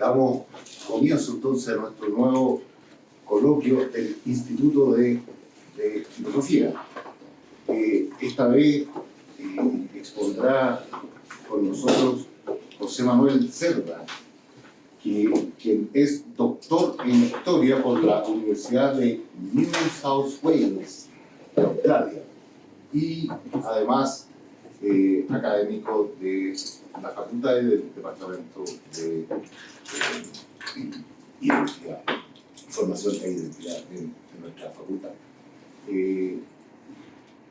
Damos comienzo entonces a nuestro nuevo coloquio del Instituto de Filosofía. Esta vez expondrá con nosotros José Manuel Cerda, quien es doctor en Historia por la Universidad de New South Wales de Australia y además académico de la Facultad del Departamento de Identidad, Formación e Identidad de nuestra facultad.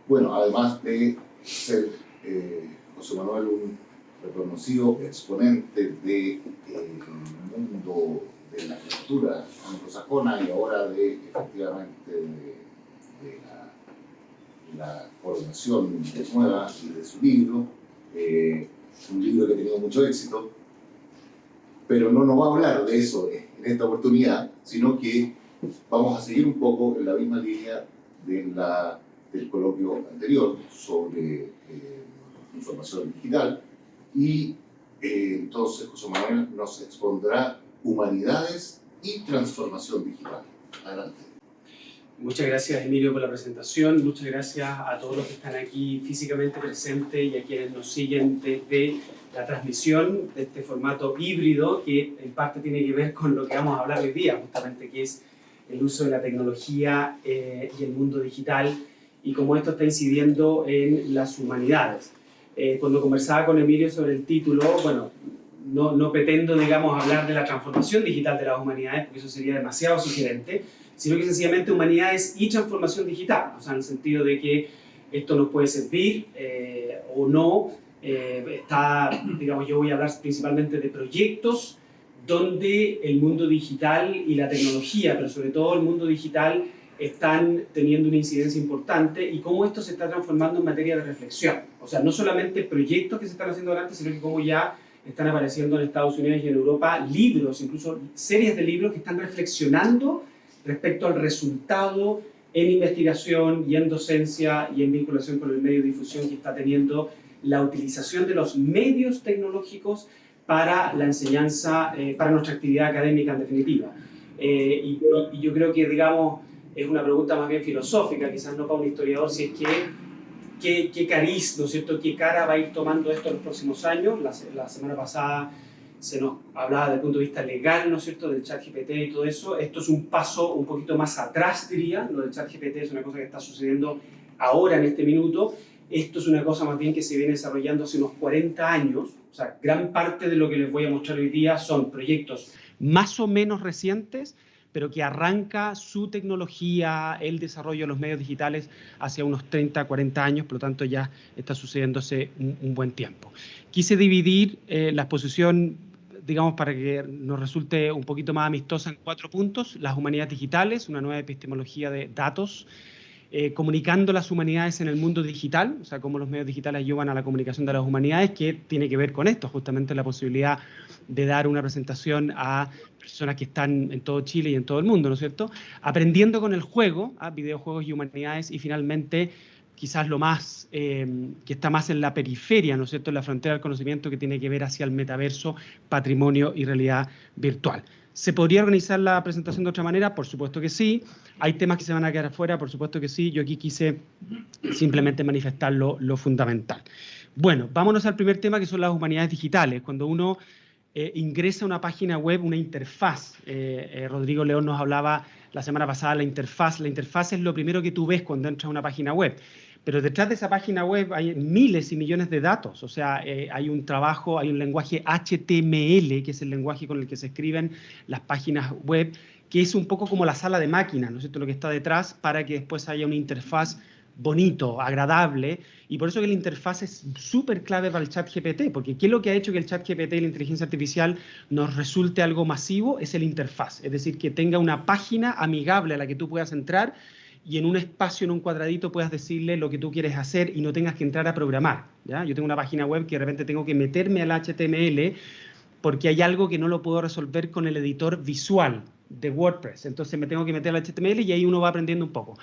Bueno, además de ser José Manuel un reconocido exponente del mundo de la cultura anglosajona y ahora efectivamente de la coordinación de Nueva y de su libro, un libro que ha tenido mucho éxito, pero no nos va a hablar de eso en esta oportunidad, sino que vamos a seguir un poco en la misma línea del coloquio anterior sobre información digital, y entonces José Manuel nos expondrá Humanidades y Transformación Digital. Adelante. Muchas gracias, Emilio, por la presentación. Muchas gracias a todos los que están aquí físicamente presentes y a quienes nos siguen desde la transmisión de este formato híbrido que en parte tiene que ver con lo que vamos a hablar hoy día, justamente, que es el uso de la tecnología y el mundo digital y cómo esto está incidiendo en las humanidades. Cuando conversaba con Emilio sobre el título, bueno, no pretendo, digamos, hablar de la transformación digital de las humanidades, porque eso sería demasiado sugerente, sino que sencillamente humanidades y transformación digital, o sea, en el sentido de que esto nos puede servir o no. Digamos, yo voy a hablar principalmente de proyectos donde el mundo digital y la tecnología, pero sobre todo el mundo digital, están teniendo una incidencia importante y cómo esto se está transformando en materia de reflexión. O sea, no solamente proyectos que se están haciendo adelante, sino que cómo ya están apareciendo en Estados Unidos y en Europa libros, incluso series de libros que están reflexionando respecto al resultado en investigación y en docencia y en vinculación con el medio de difusión que está teniendo la utilización de los medios tecnológicos para la enseñanza, para nuestra actividad académica en definitiva. Y yo creo que, digamos, es una pregunta más bien filosófica, quizás no para un historiador, si es qué cariz, ¿no es cierto?, qué cara va a ir tomando esto en los próximos años. La semana pasada se nos hablaba desde el punto de vista legal, ¿no es cierto?, del ChatGPT y todo eso. Esto es un paso un poquito más atrás, diría. Lo del ChatGPT es una cosa que está sucediendo ahora, en este minuto. Esto es una cosa más bien que se viene desarrollando hace unos 40 años. O sea, gran parte de lo que les voy a mostrar hoy día son proyectos más o menos recientes, pero que arranca su tecnología, el desarrollo de los medios digitales hacia unos 30, 40 años, por lo tanto ya está sucediéndose un buen tiempo. Quise dividir la exposición, digamos, para que nos resulte un poquito más amistosa, en 4 puntos: las humanidades digitales, una nueva epistemología de datos, comunicando las humanidades en el mundo digital, o sea, cómo los medios digitales ayudan a la comunicación de las humanidades, que tiene que ver con esto, justamente la posibilidad de dar una presentación a personas que están en todo Chile y en todo el mundo, ¿no es cierto? Aprendiendo con el juego, videojuegos y humanidades, y finalmente, quizás lo más, que está más en la periferia, ¿no es cierto?, en la frontera del conocimiento, que tiene que ver hacia el metaverso, patrimonio y realidad virtual. ¿Se podría organizar la presentación de otra manera? Por supuesto que sí. ¿Hay temas que se van a quedar afuera? Por supuesto que sí. Yo aquí quise simplemente manifestar lo fundamental. Bueno, vámonos al primer tema, que son las humanidades digitales. Cuando uno ingresa a una página web, una interfaz, Rodrigo León nos hablaba la semana pasada de la interfaz. La interfaz es lo primero que tú ves cuando entras a una página web. Pero detrás de esa página web hay miles y millones de datos. O sea, hay un trabajo, hay un lenguaje HTML, que es el lenguaje con el que se escriben las páginas web, que es un poco como la sala de máquinas, ¿no es cierto?, lo que está detrás, para que después haya una interfaz bonito, agradable. Y por eso que la interfaz es súper clave para el ChatGPT, porque ¿qué es lo que ha hecho que el ChatGPT y la inteligencia artificial nos resulte algo masivo? Es el interfaz, es decir, que tenga una página amigable a la que tú puedas entrar y en un espacio, en un cuadradito, puedas decirle lo que tú quieres hacer y no tengas que entrar a programar, ¿ya? Yo tengo una página web que de repente tengo que meterme al HTML porque hay algo que no lo puedo resolver con el editor visual de WordPress. Entonces me tengo que meter al HTML y ahí uno va aprendiendo un poco.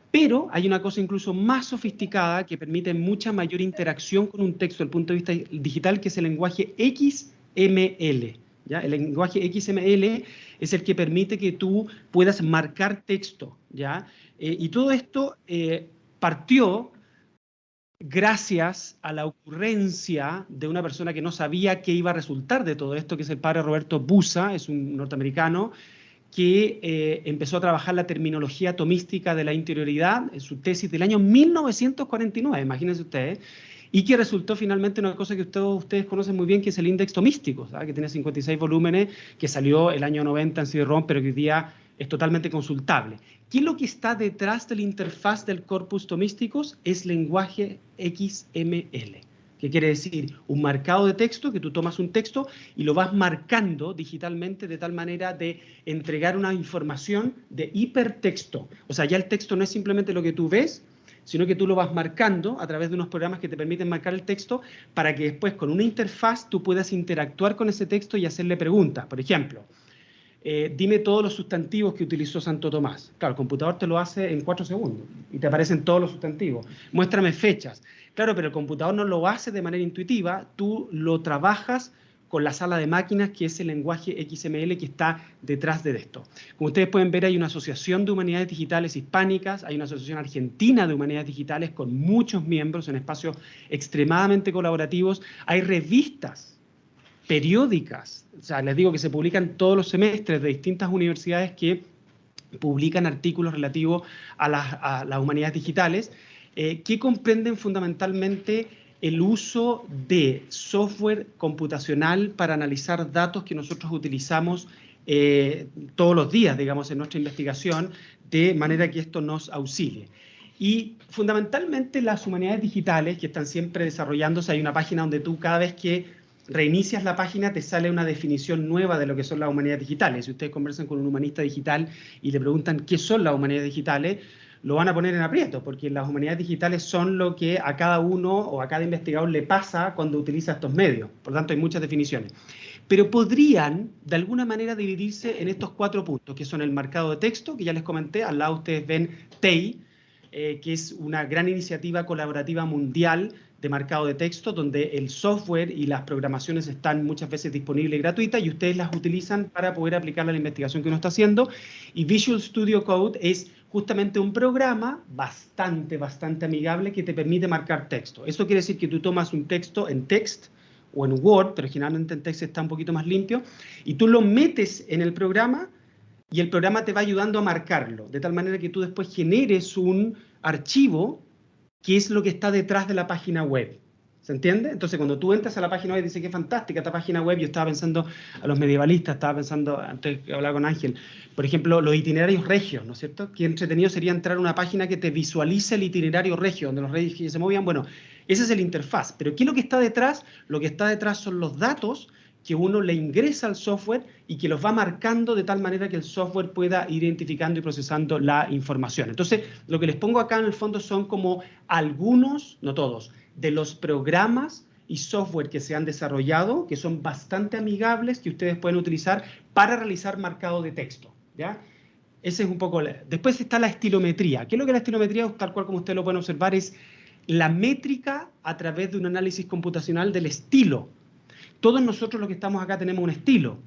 Pero hay una cosa incluso más sofisticada que permite mucha mayor interacción con un texto desde el punto de vista digital, que es el lenguaje XML. ¿ya? El lenguaje XML es el que permite que tú puedas marcar texto, ¿ya? Y todo esto partió gracias a la ocurrencia de una persona que no sabía qué iba a resultar de todo esto, que es el padre Roberto Busa, es un norteamericano, que empezó a trabajar la terminología tomística de la interioridad en su tesis del año 1949, imagínense ustedes, y que resultó finalmente una cosa que ustedes conocen muy bien, que es el índice tomístico, ¿sabes? Que tiene 56 volúmenes, que salió el año 90 en CD-ROM, pero que hoy día es totalmente consultable. ¿Qué es lo que está detrás de la interfaz del corpus tomísticos? Es lenguaje XML. ¿Qué quiere decir? Un marcado de texto, que tú tomas un texto y lo vas marcando digitalmente de tal manera de entregar una información de hipertexto. O sea, ya el texto no es simplemente lo que tú ves, sino que tú lo vas marcando a través de unos programas que te permiten marcar el texto para que después con una interfaz tú puedas interactuar con ese texto y hacerle preguntas. Por ejemplo, dime todos los sustantivos que utilizó Santo Tomás. Claro, el computador te lo hace en 4 segundos y te aparecen todos los sustantivos. Muéstrame fechas. Claro, pero el computador no lo hace de manera intuitiva, tú lo trabajas con la sala de máquinas, que es el lenguaje XML que está detrás de esto. Como ustedes pueden ver, hay una asociación de humanidades digitales hispánicas, hay una asociación argentina de humanidades digitales con muchos miembros en espacios extremadamente colaborativos, hay revistas periódicas, o sea, les digo que se publican todos los semestres de distintas universidades que publican artículos relativos a las humanidades digitales, que comprenden fundamentalmente el uso de software computacional para analizar datos que nosotros utilizamos todos los días, digamos, en nuestra investigación, de manera que esto nos auxilie. Y fundamentalmente las humanidades digitales, que están siempre desarrollándose, hay una página donde tú cada vez que reinicias la página, te sale una definición nueva de lo que son las humanidades digitales. Si ustedes conversan con un humanista digital y le preguntan qué son las humanidades digitales, lo van a poner en aprieto, porque las humanidades digitales son lo que a cada uno o a cada investigador le pasa cuando utiliza estos medios. Por lo tanto, hay muchas definiciones. Pero podrían, de alguna manera, dividirse en estos 4 puntos, que son el marcado de texto, que ya les comenté. Al lado ustedes ven TEI, que es una gran iniciativa colaborativa mundial de marcado de texto, donde el software y las programaciones están muchas veces disponibles y gratuitas, y ustedes las utilizan para poder aplicar la investigación que uno está haciendo. Y Visual Studio Code es justamente un programa bastante amigable que te permite marcar texto. Eso quiere decir que tú tomas un texto en text o en Word, pero generalmente en text está un poquito más limpio, y tú lo metes en el programa y el programa te va ayudando a marcarlo, de tal manera que tú después generes un archivo que es lo que está detrás de la página web. ¿Se entiende? Entonces, cuando tú entras a la página web y dices, qué fantástica esta página web, yo estaba pensando a los medievalistas, estaba pensando, antes que hablaba con Ángel, por ejemplo, los itinerarios regios, ¿no es cierto? Qué entretenido sería entrar a una página que te visualice el itinerario regio, donde los reyes se movían. Bueno, esa es la interfaz. Pero ¿qué es lo que está detrás? Lo que está detrás son los datos que uno le ingresa al software y que los va marcando de tal manera que el software pueda ir identificando y procesando la información. Entonces, lo que les pongo acá en el fondo son como algunos, no todos, de los programas y software que se han desarrollado, que son bastante amigables, que ustedes pueden utilizar para realizar marcado de texto, ¿ya? Ese es un poco... Después está la estilometría. ¿Qué es lo que es la estilometría? Tal cual como ustedes lo pueden observar, es la métrica a través de un análisis computacional del estilo. Todos nosotros los que estamos acá tenemos un estilo.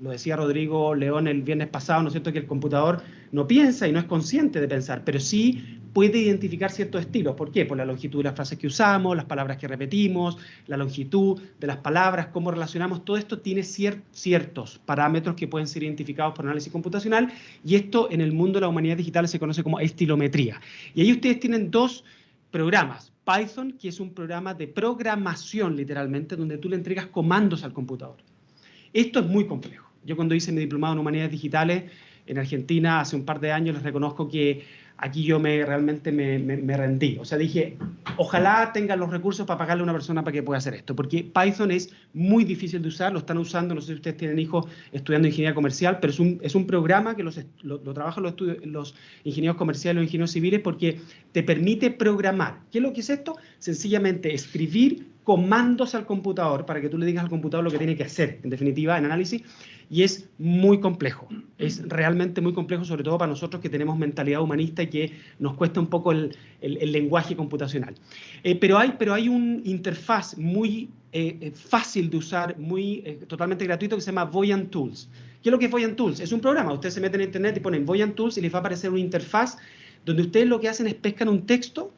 Lo decía Rodrigo León el viernes pasado, ¿no es cierto?, que el computador no piensa y no es consciente de pensar, pero sí puede identificar ciertos estilos. ¿Por qué? Por la longitud de las frases que usamos, las palabras que repetimos, la longitud de las palabras, cómo relacionamos. Todo esto tiene ciertos parámetros que pueden ser identificados por análisis computacional, y esto en el mundo de la humanidad digital se conoce como estilometría. Y ahí ustedes tienen 2 programas. Python, que es un programa de programación, literalmente, donde tú le entregas comandos al computador. Esto es muy complejo. Yo cuando hice mi diplomado en Humanidades Digitales en Argentina hace un par de años, les reconozco que aquí yo realmente me rendí. O sea, dije, ojalá tengan los recursos para pagarle a una persona para que pueda hacer esto, porque Python es muy difícil de usar, lo están usando, no sé si ustedes tienen hijos estudiando ingeniería comercial, pero es un programa que lo trabajan los ingenieros comerciales, los ingenieros civiles, porque te permite programar. ¿Qué es lo que es esto? Sencillamente escribir comandos al computador para que tú le digas al computador lo que tiene que hacer, en definitiva, en análisis, y es muy complejo, es realmente muy complejo, sobre todo para nosotros que tenemos mentalidad humanista y que nos cuesta un poco el lenguaje computacional. Pero hay una interfaz muy fácil de usar, totalmente gratuito, que se llama Voyant Tools. ¿Qué es lo que es Voyant Tools? Es un programa. Ustedes se meten en internet y ponen Voyant Tools y les va a aparecer una interfaz donde ustedes lo que hacen es pescan un texto,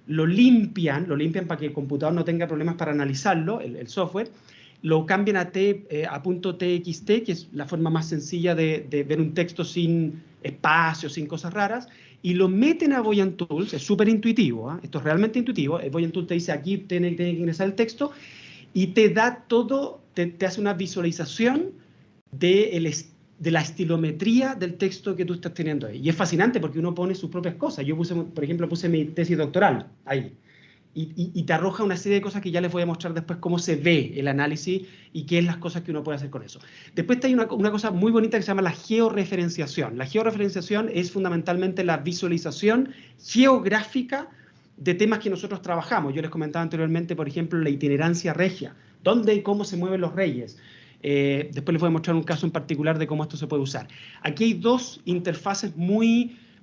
lo limpian para que el computador no tenga problemas para analizarlo, el software, lo cambian a .txt, que es la forma más sencilla de ver un texto sin espacios, sin cosas raras, y lo meten a Voyant Tools. Es súper intuitivo, ¿eh? Esto es realmente intuitivo. Voyant Tools te dice, aquí tiene que ingresar el texto, y te da todo, te hace una visualización de la estilometría del texto que tú estás teniendo ahí. Y es fascinante porque uno pone sus propias cosas. Yo por ejemplo, puse mi tesis doctoral ahí. Y te arroja una serie de cosas que ya les voy a mostrar después cómo se ve el análisis y qué es las cosas que uno puede hacer con eso. Después hay una cosa muy bonita que se llama la georreferenciación. La georreferenciación es fundamentalmente la visualización geográfica de temas que nosotros trabajamos. Yo les comentaba anteriormente, por ejemplo, la itinerancia regia, dónde y cómo se mueven los reyes. Después les voy a mostrar un caso en particular de cómo esto se puede usar. Aquí hay dos interfaces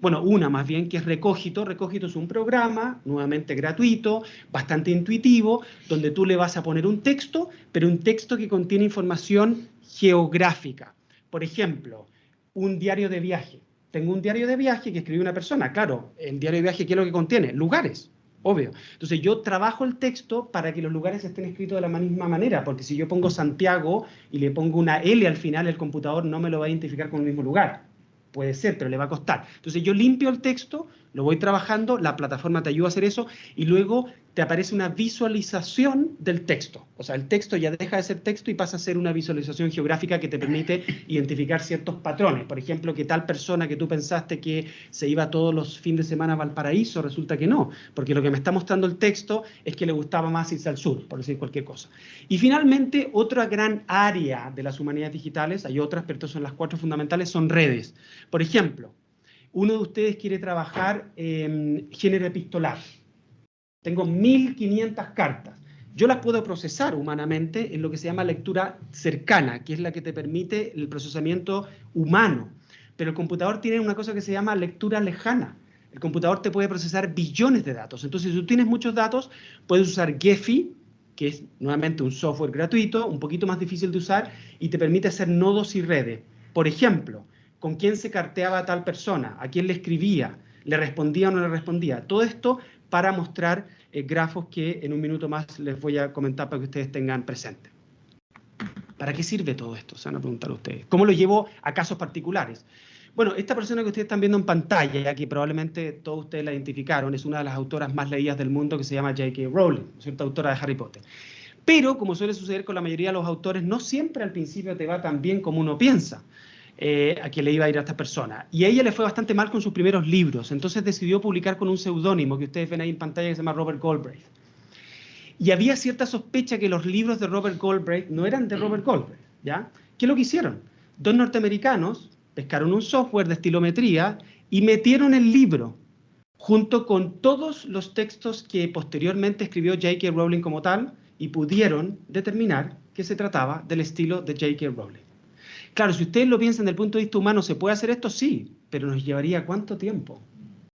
una más bien, que es Recogito. Recogito es un programa, nuevamente gratuito, bastante intuitivo, donde tú le vas a poner un texto, pero un texto que contiene información geográfica. Por ejemplo, un diario de viaje. Tengo un diario de viaje que escribió una persona. Claro, el diario de viaje, ¿qué es lo que contiene? Lugares. Obvio. Entonces yo trabajo el texto para que los lugares estén escritos de la misma manera, porque si yo pongo Santiago y le pongo una L al final, el computador no me lo va a identificar con el mismo lugar. Puede ser, pero le va a costar. Entonces yo limpio el texto, lo voy trabajando, la plataforma te ayuda a hacer eso, y luego te aparece una visualización del texto. O sea, el texto ya deja de ser texto y pasa a ser una visualización geográfica que te permite identificar ciertos patrones. Por ejemplo, que tal persona que tú pensaste que se iba todos los fines de semana a Valparaíso, resulta que no, porque lo que me está mostrando el texto es que le gustaba más irse al sur, por decir cualquier cosa. Y finalmente, otra gran área de las humanidades digitales, hay otras, pero estas son las 4 fundamentales, son redes. Por ejemplo, uno de ustedes quiere trabajar en género epistolar. Tengo 1500 cartas. Yo las puedo procesar humanamente en lo que se llama lectura cercana, que es la que te permite el procesamiento humano. Pero el computador tiene una cosa que se llama lectura lejana. El computador te puede procesar billones de datos. Entonces, si tú tienes muchos datos, puedes usar Gephi, que es nuevamente un software gratuito, un poquito más difícil de usar, y te permite hacer nodos y redes. Por ejemplo, con quién se carteaba a tal persona, a quién le escribía, le respondía o no le respondía. Todo esto para mostrar grafos que en un minuto más les voy a comentar para que ustedes tengan presente. ¿Para qué sirve todo esto? Se van a preguntar ustedes. ¿Cómo lo llevo a casos particulares? Bueno, esta persona que ustedes están viendo en pantalla, que probablemente todos ustedes la identificaron, es una de las autoras más leídas del mundo que se llama J.K. Rowling, ¿cierto? Autora de Harry Potter. Pero, como suele suceder con la mayoría de los autores, no siempre al principio te va tan bien como uno piensa. A que le iba a ir a esta persona. Y a ella le fue bastante mal con sus primeros libros, entonces decidió publicar con un seudónimo que ustedes ven ahí en pantalla que se llama Robert Galbraith. Y había cierta sospecha que los libros de Robert Galbraith no eran de Robert Galbraith, ¿ya? ¿Qué es lo que hicieron? Dos norteamericanos pescaron un software de estilometría y metieron el libro junto con todos los textos que posteriormente escribió J.K. Rowling como tal y pudieron determinar que se trataba del estilo de J.K. Rowling. Claro, si ustedes lo piensan desde el punto de vista humano, ¿se puede hacer esto? Sí, pero nos llevaría ¿cuánto tiempo?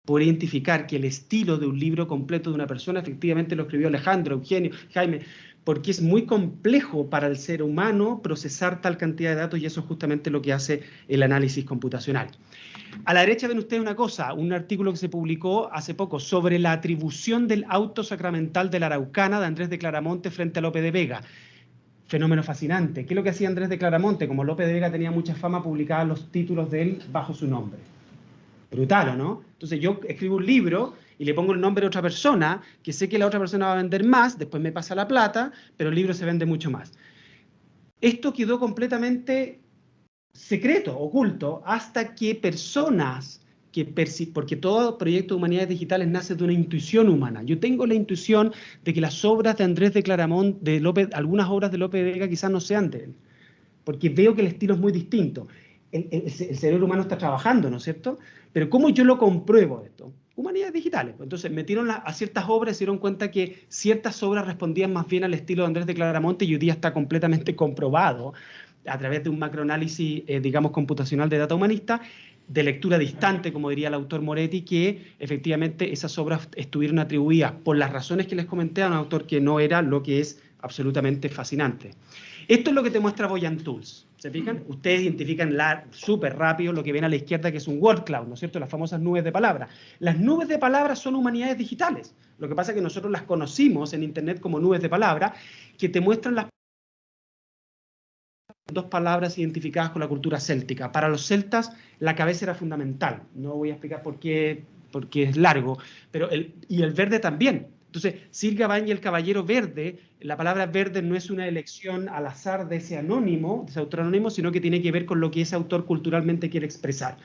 Poder identificar que el estilo de un libro completo de una persona efectivamente lo escribió Alejandro, Eugenio, Jaime, porque es muy complejo para el ser humano procesar tal cantidad de datos y eso es justamente lo que hace el análisis computacional. A la derecha ven ustedes una cosa, un artículo que se publicó hace poco sobre la atribución del auto sacramental de la Araucana de Andrés de Claramonte frente a Lope de Vega. Fenómeno fascinante. ¿Qué es lo que hacía Andrés de Claramonte? Como Lope de Vega tenía mucha fama, publicaba los títulos de él bajo su nombre. Brutal, ¿o no? Entonces yo escribo un libro y le pongo el nombre de otra persona, que sé que la otra persona va a vender más, después me pasa la plata, pero el libro se vende mucho más. Esto quedó completamente secreto, oculto, hasta que personas porque todo proyecto de humanidades digitales nace de una intuición humana. Yo tengo la intuición de que las obras de Andrés de Claramonte, algunas obras de Lope de Vega quizás no sean de él, porque veo que el estilo es muy distinto. El cerebro humano está trabajando, ¿no es cierto? Pero ¿cómo yo lo compruebo esto? Humanidades digitales. Entonces metieron a ciertas obras y se dieron cuenta que ciertas obras respondían más bien al estilo de Andrés de Claramonte y hoy día está completamente comprobado a través de un macroanálisis, digamos, computacional de data humanista, de lectura distante, como diría el autor Moretti, que efectivamente esas obras estuvieron atribuidas por las razones que les comenté a un autor que no era lo que es absolutamente fascinante. Esto es lo que te muestra Voyant Tools. ¿Se fijan? Ustedes identifican súper rápido lo que ven a la izquierda, que es un word cloud, ¿no es cierto? Las famosas nubes de palabras. Las nubes de palabras son humanidades digitales. Lo que pasa es que nosotros las conocimos en Internet como nubes de palabras, que te muestran las dos palabras identificadas con la cultura céltica. Para los celtas, la cabeza era fundamental. No voy a explicar por qué, porque es largo, pero y el verde también. Entonces, Sir Gawain y el Caballero Verde, la palabra verde no es una elección al azar de ese anónimo, de ese autor anónimo, sino que tiene que ver con lo que ese autor culturalmente quiere expresar.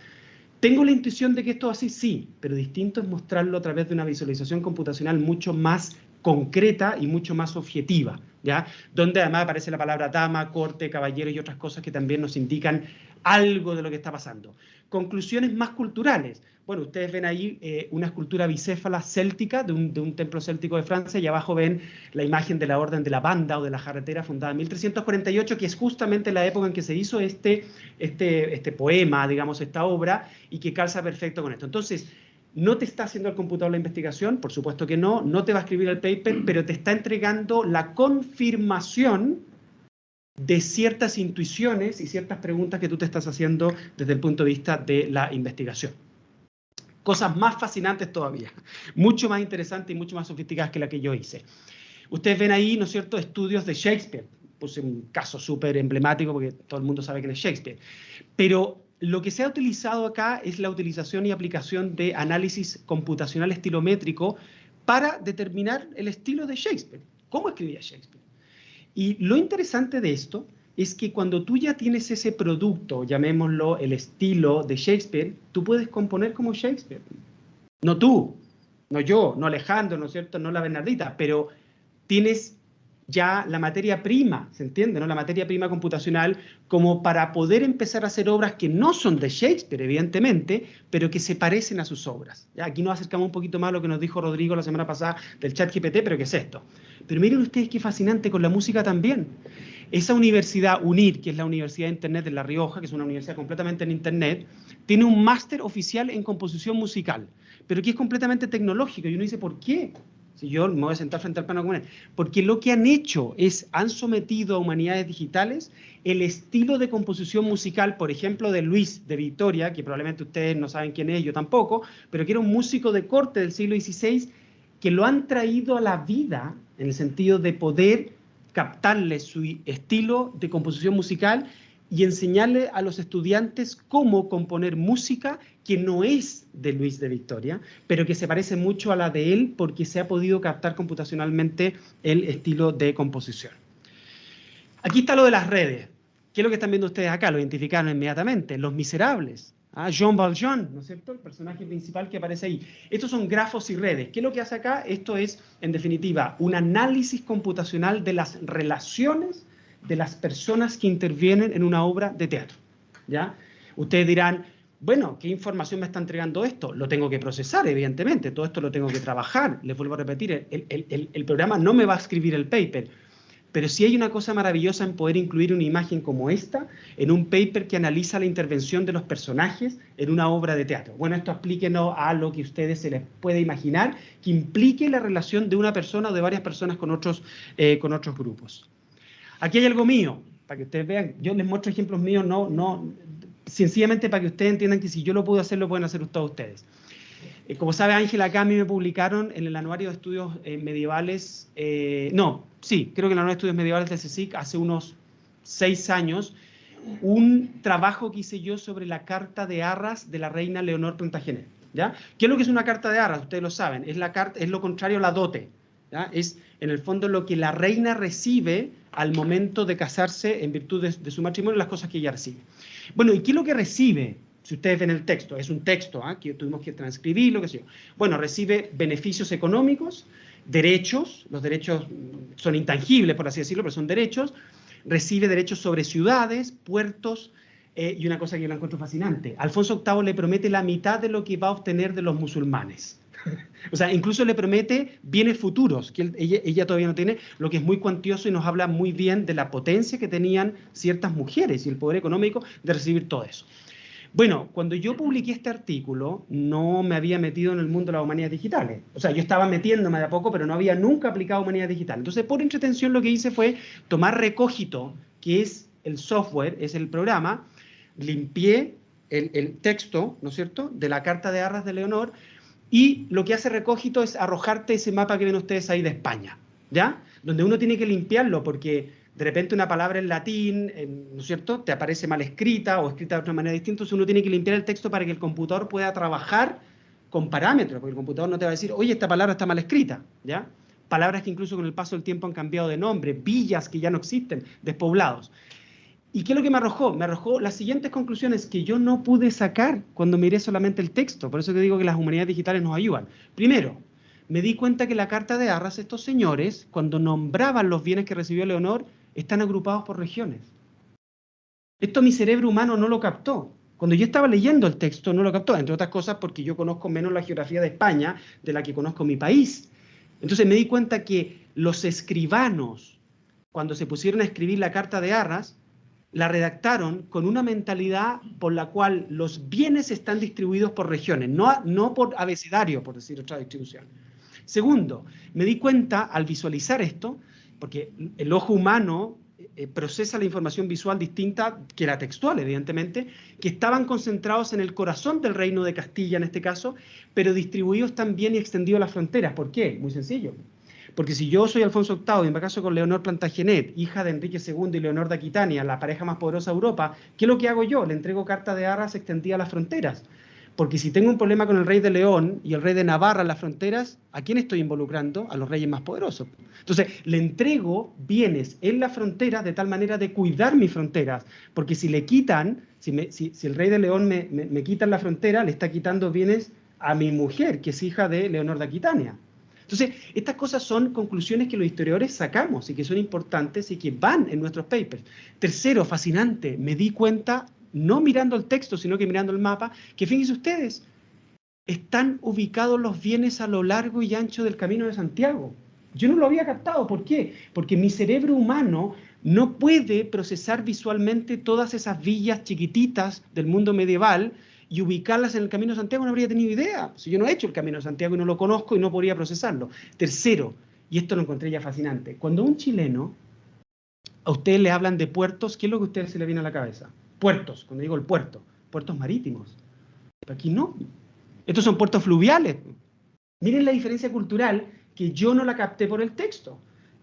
¿Tengo la intuición de que esto es así? Sí, pero distinto es mostrarlo a través de una visualización computacional mucho más concreta y mucho más objetiva, ¿ya? Donde además aparece la palabra dama, corte, caballero y otras cosas que también nos indican algo de lo que está pasando. Conclusiones más culturales. Bueno, ustedes ven ahí una escultura bicéfala céltica de un templo céltico de Francia, y abajo ven la imagen de la Orden de la Banda o de la Jarretera, fundada en 1348, que es justamente la época en que se hizo este poema, digamos, esta obra, y que calza perfecto con esto. Entonces, no te está haciendo el computador la investigación, por supuesto que no, no te va a escribir el paper, pero te está entregando la confirmación de ciertas intuiciones y ciertas preguntas que tú te estás haciendo desde el punto de vista de la investigación. Cosas más fascinantes todavía, mucho más interesantes y mucho más sofisticadas que la que yo hice. Ustedes ven ahí, ¿no es cierto?, estudios de Shakespeare. Puse un caso súper emblemático porque todo el mundo sabe quién es Shakespeare. Pero lo que se ha utilizado acá es la utilización y aplicación de análisis computacional estilométrico para determinar el estilo de Shakespeare. ¿Cómo escribía Shakespeare? Y lo interesante de esto es que cuando tú ya tienes ese producto, llamémoslo el estilo de Shakespeare, tú puedes componer como Shakespeare. No tú, no yo, no Alejandro, ¿no es cierto?, no la Bernardita, pero tienes ya la materia prima, ¿se entiende?, ¿no? La materia prima computacional como para poder empezar a hacer obras que no son de Shakespeare, evidentemente, pero que se parecen a sus obras. ¿Ya? Aquí nos acercamos un poquito más a lo que nos dijo Rodrigo la semana pasada del ChatGPT, pero ¿qué es esto? Pero miren ustedes qué fascinante con la música también. Esa universidad UNIR, que es la Universidad de Internet de La Rioja, que es una universidad completamente en Internet, tiene un máster oficial en composición musical, pero que es completamente tecnológico. Y uno dice, ¿por qué? Si yo me voy a sentar frente al plano con él. Porque lo que han hecho es, han sometido a humanidades digitales el estilo de composición musical, por ejemplo, de Luis de Victoria, que probablemente ustedes no saben quién es, yo tampoco, pero que era un músico de corte del siglo XVI, que lo han traído a la vida en el sentido de poder captarle su estilo de composición musical y enseñarle a los estudiantes cómo componer música que no es de Luis de Victoria, pero que se parece mucho a la de él porque se ha podido captar computacionalmente el estilo de composición. Aquí está lo de las redes. ¿Qué es lo que están viendo ustedes acá? Lo identificaron inmediatamente. Los Miserables. Jean Valjean, ¿no es cierto? El personaje principal que aparece ahí. Estos son grafos y redes. ¿Qué es lo que hace acá? Esto es, en definitiva, un análisis computacional de las relaciones de las personas que intervienen en una obra de teatro. ¿Ya? Ustedes dirán, bueno, ¿qué información me está entregando esto? Lo tengo que procesar, evidentemente. Todo esto lo tengo que trabajar. Les vuelvo a repetir, el programa no me va a escribir el paper. Pero sí hay una cosa maravillosa en poder incluir una imagen como esta en un paper que analiza la intervención de los personajes en una obra de teatro. Bueno, esto aplíquenos a lo que ustedes se les puede imaginar, que implique la relación de una persona o de varias personas con otros grupos. Aquí hay algo mío, para que ustedes vean. Yo les muestro ejemplos míos, sencillamente para que ustedes entiendan que si yo lo puedo hacer, lo pueden hacer todos ustedes. Como sabe Ángela, acá a mí me publicaron en el Anuario de Estudios Medievales, creo que en el Anuario de Estudios Medievales del CSIC hace unos 6 años, un trabajo que hice yo sobre la Carta de Arras de la reina Leonor Plantagenet. ¿Ya? ¿Qué es lo que es una carta de arras? Ustedes lo saben, es lo contrario a la dote. ¿Ya? Es en el fondo lo que la reina recibe al momento de casarse en virtud de su matrimonio, las cosas que ella recibe. Bueno, ¿y qué es lo que recibe? Si ustedes ven el texto, es un texto que tuvimos que transcribir, lo que sea. Bueno, recibe beneficios económicos, derechos, los derechos son intangibles, por así decirlo, pero son derechos. Recibe derechos sobre ciudades, puertos, y una cosa que yo la encuentro fascinante. Alfonso VIII le promete la mitad de lo que va a obtener de los musulmanes. O sea, incluso le promete bienes futuros, que ella todavía no tiene, lo que es muy cuantioso y nos habla muy bien de la potencia que tenían ciertas mujeres y el poder económico de recibir todo eso. Bueno, cuando yo publiqué este artículo, no me había metido en el mundo de las humanidades digitales. O sea, yo estaba metiéndome de a poco, pero no había nunca aplicado humanidades digitales. Entonces, por entretención, lo que hice fue tomar Recogito, que es el software, es el programa, limpié el texto, ¿no es cierto?, de la carta de arras de Leonor, y lo que hace Recogito es arrojarte ese mapa que ven ustedes ahí de España, ¿ya? Donde uno tiene que limpiarlo porque de repente una palabra en latín, ¿no es cierto?, te aparece mal escrita o escrita de otra manera distinta, entonces uno tiene que limpiar el texto para que el computador pueda trabajar con parámetros, porque el computador no te va a decir, oye, esta palabra está mal escrita, ¿ya? Palabras que incluso con el paso del tiempo han cambiado de nombre, villas que ya no existen, despoblados. ¿Y qué es lo que me arrojó? Me arrojó las siguientes conclusiones que yo no pude sacar cuando miré solamente el texto. Por eso te digo que las humanidades digitales nos ayudan. Primero, me di cuenta que la carta de arras, estos señores, cuando nombraban los bienes que recibió Leonor, están agrupados por regiones. Esto mi cerebro humano no lo captó. Cuando yo estaba leyendo el texto no lo captó, entre otras cosas porque yo conozco menos la geografía de España de la que conozco mi país. Entonces me di cuenta que los escribanos, cuando se pusieron a escribir la carta de arras, la redactaron con una mentalidad por la cual los bienes están distribuidos por regiones, no por abecedario, por decir otra distribución. Segundo, me di cuenta al visualizar esto, porque el ojo humano procesa la información visual distinta que la textual, evidentemente, que estaban concentrados en el corazón del reino de Castilla en este caso, pero distribuidos también y extendidos a las fronteras. ¿Por qué? Muy sencillo. Porque si yo soy Alfonso VIII y me caso con Leonor Plantagenet, hija de Enrique II y Leonor de Aquitania, la pareja más poderosa de Europa, ¿qué es lo que hago yo? Le entrego carta de arras extendida a las fronteras. Porque si tengo un problema con el rey de León y el rey de Navarra en las fronteras, ¿a quién estoy involucrando? A los reyes más poderosos. Entonces, le entrego bienes en las fronteras de tal manera de cuidar mis fronteras. Porque si le quitan, si el rey de León me quita la frontera, le está quitando bienes a mi mujer, que es hija de Leonor de Aquitania. Entonces, estas cosas son conclusiones que los historiadores sacamos y que son importantes y que van en nuestros papers. Tercero, fascinante, me di cuenta, no mirando el texto, sino que mirando el mapa, que fíjense ustedes, están ubicados los bienes a lo largo y ancho del Camino de Santiago. Yo no lo había captado, ¿por qué? Porque mi cerebro humano no puede procesar visualmente todas esas villas chiquititas del mundo medieval y ubicarlas en el Camino de Santiago, no habría tenido idea. Si yo no he hecho el Camino de Santiago y no lo conozco y no podría procesarlo. Tercero, y esto lo encontré ya fascinante, cuando un chileno, a ustedes le hablan de puertos, ¿qué es lo que a ustedes se le viene a la cabeza? Puertos, cuando digo el puerto, puertos marítimos. Pero aquí no. Estos son puertos fluviales. Miren la diferencia cultural que yo no la capté por el texto.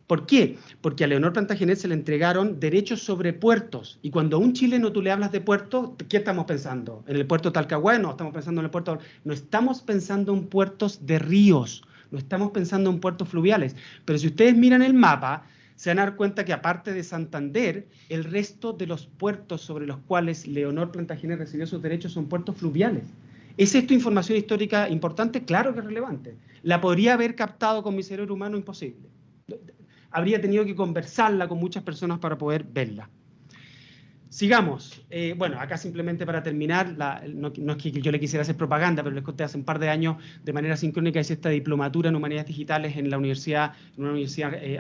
¿Por qué? Porque a Leonor Plantagenet se le entregaron derechos sobre puertos. Y cuando a un chileno tú le hablas de puertos, ¿qué estamos pensando? ¿En el puerto de Talcahuano? No, estamos pensando en el puerto... No estamos pensando en puertos de ríos. No estamos pensando en puertos fluviales. Pero si ustedes miran el mapa, se van a dar cuenta que aparte de Santander, el resto de los puertos sobre los cuales Leonor Plantagenet recibió sus derechos son puertos fluviales. ¿Es esto información histórica importante? Claro que es relevante. ¿La podría haber captado con mi cerebro humano? Imposible. Habría tenido que conversarla con muchas personas para poder verla. Sigamos. Bueno, acá simplemente para terminar, no es que yo le quisiera hacer propaganda, pero les conté hace un par de años de manera sincrónica hice esta diplomatura en humanidades digitales en una universidad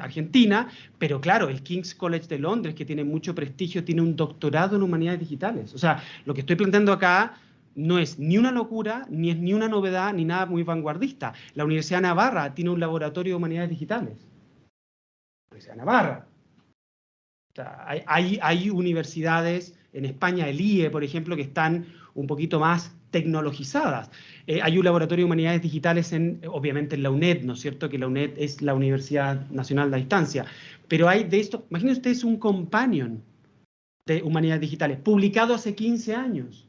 argentina, pero claro, el King's College de Londres, que tiene mucho prestigio, tiene un doctorado en humanidades digitales. O sea, lo que estoy planteando acá no es ni una locura, ni es ni una novedad, ni nada muy vanguardista. La Universidad de Navarra tiene un laboratorio de humanidades digitales. La Universidad de Navarra. O sea, hay universidades en España, el IE, por ejemplo, que están un poquito más tecnologizadas. Hay un laboratorio de humanidades digitales, obviamente en la UNED, ¿no es cierto? Que la UNED es la Universidad Nacional de Distancia. Pero hay de esto, imagínense ustedes un companion de humanidades digitales, publicado hace 15 años.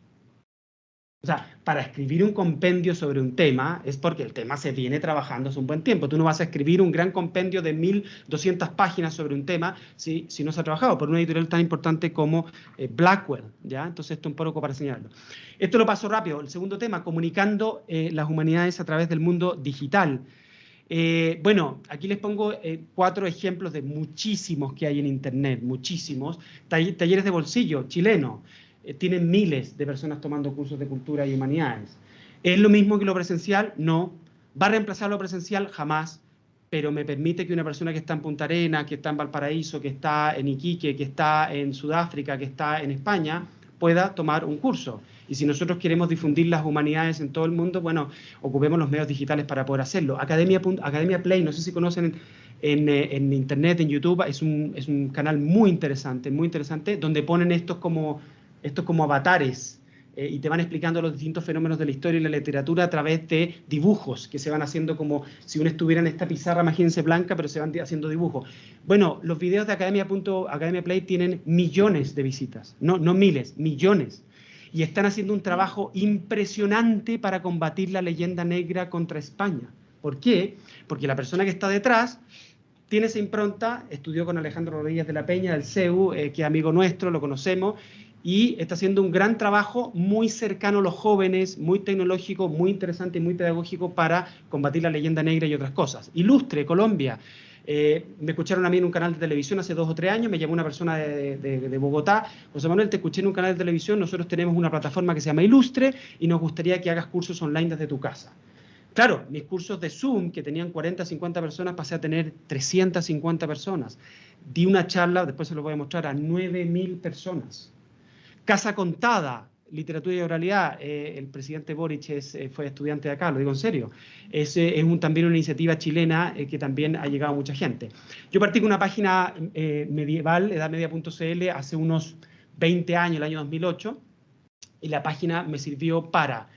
O sea, para escribir un compendio sobre un tema es porque el tema se viene trabajando hace un buen tiempo. Tú no vas a escribir un gran compendio de 1200 páginas sobre un tema si no se ha trabajado por una editorial tan importante como Blackwell, ¿ya? Entonces esto un poco para señalarlo. Esto lo paso rápido. El segundo tema, comunicando las humanidades a través del mundo digital. Bueno, aquí les pongo 4 ejemplos de muchísimos que hay en Internet, muchísimos. Talleres de bolsillo, chileno. Tienen miles de personas tomando cursos de cultura y humanidades. ¿Es lo mismo que lo presencial? No. ¿Va a reemplazar lo presencial? Jamás. Pero me permite que una persona que está en Punta Arenas, que está en Valparaíso, que está en Iquique, que está en Sudáfrica, que está en España, pueda tomar un curso. Y si nosotros queremos difundir las humanidades en todo el mundo, bueno, ocupemos los medios digitales para poder hacerlo. Academia Play, no sé si conocen en internet, en YouTube, es un canal muy interesante, donde ponen estos como avatares, y te van explicando los distintos fenómenos de la historia y la literatura a través de dibujos que se van haciendo como si uno estuviera en esta pizarra, imagínense, blanca, pero se van haciendo dibujos. Bueno, los videos de Academia Play tienen millones de visitas, no miles, millones. Y están haciendo un trabajo impresionante para combatir la leyenda negra contra España. ¿Por qué? Porque la persona que está detrás tiene esa impronta, estudió con Alejandro Rodríguez de la Peña, del CEU, que es amigo nuestro, lo conocemos, y está haciendo un gran trabajo muy cercano a los jóvenes, muy tecnológico, muy interesante y muy pedagógico para combatir la leyenda negra y otras cosas. Ilustre, Colombia. Me escucharon a mí en un canal de televisión hace 2 o 3 años, me llamó una persona de Bogotá, José Manuel, te escuché en un canal de televisión, nosotros tenemos una plataforma que se llama Ilustre y nos gustaría que hagas cursos online desde tu casa. Claro, mis cursos de Zoom, que tenían 40, 50 personas, pasé a tener 350 personas. Di una charla, después se lo voy a mostrar, a 9.000 personas. Casa Contada, literatura y oralidad, el presidente Boric fue estudiante de acá, lo digo en serio. Es también una iniciativa chilena que también ha llegado a mucha gente. Yo partí con una página medieval, edadmedia.cl, hace unos 20 años, el año 2008, y la página me sirvió para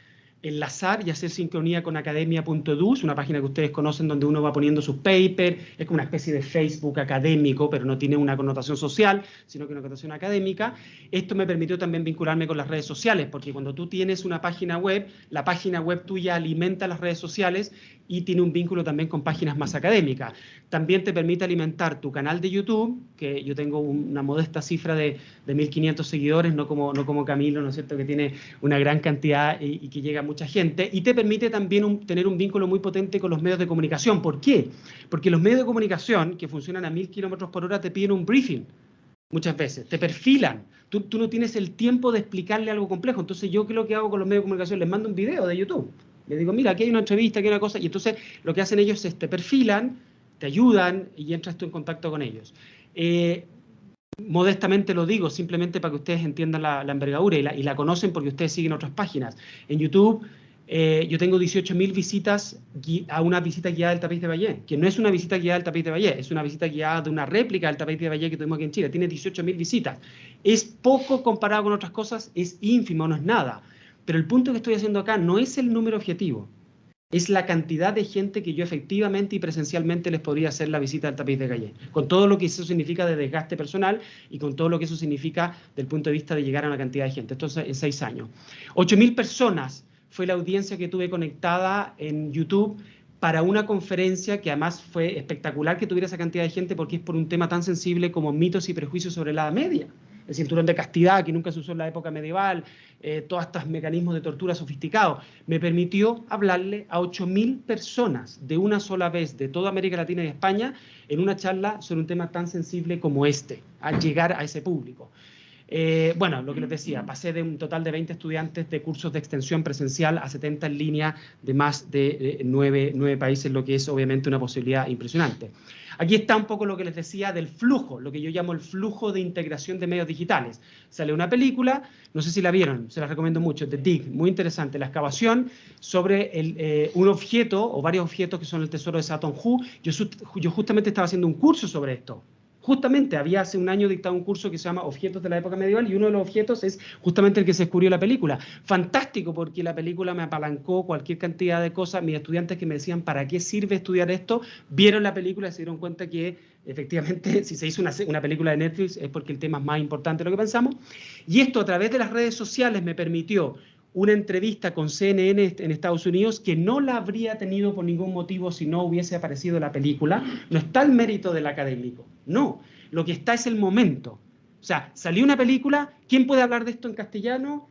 enlazar y hacer sincronía con academia.edu, una página que ustedes conocen donde uno va poniendo sus papers, es como una especie de Facebook académico, pero no tiene una connotación social, sino que una connotación académica. Esto me permitió también vincularme con las redes sociales, porque cuando tú tienes una página web, la página web tuya alimenta las redes sociales y tiene un vínculo también con páginas más académicas. También te permite alimentar tu canal de YouTube, que yo tengo una modesta cifra de 1.500 seguidores, no como Camilo, ¿no es cierto?, que tiene una gran cantidad y que llega a mucha gente, y te permite también tener un vínculo muy potente con los medios de comunicación. ¿Por qué? Porque los medios de comunicación, que funcionan a 1.000 kilómetros por hora, te piden un briefing muchas veces, te perfilan. Tú no tienes el tiempo de explicarle algo complejo. Entonces, ¿yo qué es lo que hago con los medios de comunicación? Les mando un video de YouTube. Les digo, mira, aquí hay una entrevista, aquí hay una cosa, y entonces lo que hacen ellos es te perfilan, te ayudan y entras tú en contacto con ellos. Modestamente lo digo, simplemente para que ustedes entiendan la envergadura y la conocen porque ustedes siguen otras páginas. En YouTube yo tengo 18.000 visitas a una visita guiada del Tapiz de Vallée, que no es una visita guiada del Tapiz de Vallée, es una visita guiada de una réplica del Tapiz de Vallée que tuvimos aquí en Chile. Tiene 18.000 visitas. Es poco comparado con otras cosas, es ínfimo, no es nada. Pero el punto que estoy haciendo acá no es el número objetivo. Es la cantidad de gente que yo efectivamente y presencialmente les podría hacer la visita al Tapiz de Vallée, con todo lo que eso significa de desgaste personal y con todo lo que eso significa del punto de vista de llegar a una cantidad de gente. Esto es en 6 años. 8.000 personas fue la audiencia que tuve conectada en YouTube para una conferencia que además fue espectacular que tuviera esa cantidad de gente porque es por un tema tan sensible como mitos y prejuicios sobre la Edad Media. El cinturón de castidad, que nunca se usó en la época medieval, todos estos mecanismos de tortura sofisticados, me permitió hablarle a 8.000 personas de una sola vez de toda América Latina y España en una charla sobre un tema tan sensible como este, al llegar a ese público. Bueno, lo que les decía, pasé de un total de 20 estudiantes de cursos de extensión presencial a 70 en línea de más de 9 países, lo que es obviamente una posibilidad impresionante. Aquí está un poco lo que les decía del flujo, lo que yo llamo el flujo de integración de medios digitales. Sale una película, no sé si la vieron, se la recomiendo mucho, The Dig, muy interesante, la excavación sobre un objeto o varios objetos que son el tesoro de Saturn Hoo. Yo justamente estaba haciendo un curso sobre esto. Justamente había hace un año dictado un curso que se llama Objetos de la época medieval y uno de los objetos es justamente el que se descubrió en la película. Fantástico, porque la película me apalancó cualquier cantidad de cosas. Mis estudiantes que me decían, ¿para qué sirve estudiar esto? Vieron la película y se dieron cuenta que efectivamente si se hizo una película de Netflix es porque el tema es más importante de lo que pensamos. Y esto a través de las redes sociales me permitió una entrevista con CNN en Estados Unidos que no la habría tenido por ningún motivo si no hubiese aparecido la película. No está el mérito del académico, no. Lo que está es el momento. O sea, salió una película, ¿quién puede hablar de esto en castellano?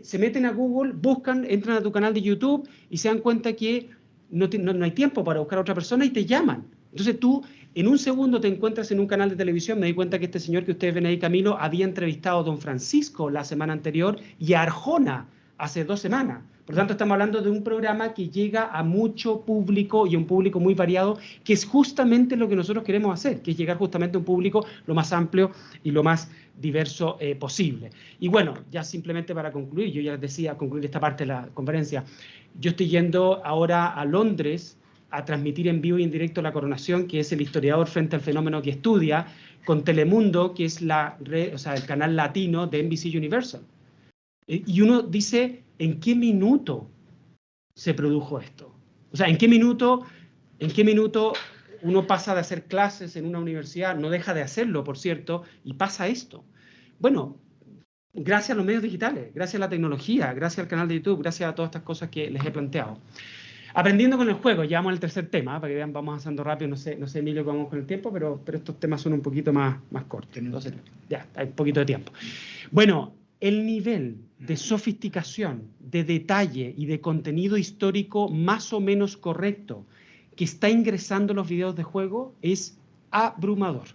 Se meten a Google, buscan, entran a tu canal de YouTube y se dan cuenta que no hay tiempo para buscar a otra persona y te llaman. Entonces tú en un segundo te encuentras en un canal de televisión. Me di cuenta que este señor que ustedes ven ahí, Camilo, había entrevistado a Don Francisco la semana anterior y a Arjona hace 2 semanas. Por lo tanto, estamos hablando de un programa que llega a mucho público y a un público muy variado, que es justamente lo que nosotros queremos hacer, que es llegar justamente a un público lo más amplio y lo más diverso posible. Y bueno, ya simplemente para concluir, yo ya les decía, concluir esta parte de la conferencia, yo estoy yendo ahora a Londres a transmitir en vivo y en directo La Coronación, que es el historiador frente al fenómeno que estudia, con Telemundo, que es la red, o sea, el canal latino de NBC Universal. Y uno dice, ¿en qué minuto se produjo esto? O sea, ¿en qué minuto uno pasa de hacer clases en una universidad, no deja de hacerlo, por cierto, y pasa esto? Bueno, gracias a los medios digitales, gracias a la tecnología, gracias al canal de YouTube, gracias a todas estas cosas que les he planteado. Aprendiendo con el juego, ya vamos al tercer tema, para que vean, vamos avanzando rápido, no sé Emilio, cómo vamos con el tiempo, pero estos temas son un poquito más cortos, entonces ya, hay un poquito de tiempo. Bueno, el nivel de sofisticación, de detalle y de contenido histórico más o menos correcto que está ingresando los videos de juego es abrumador,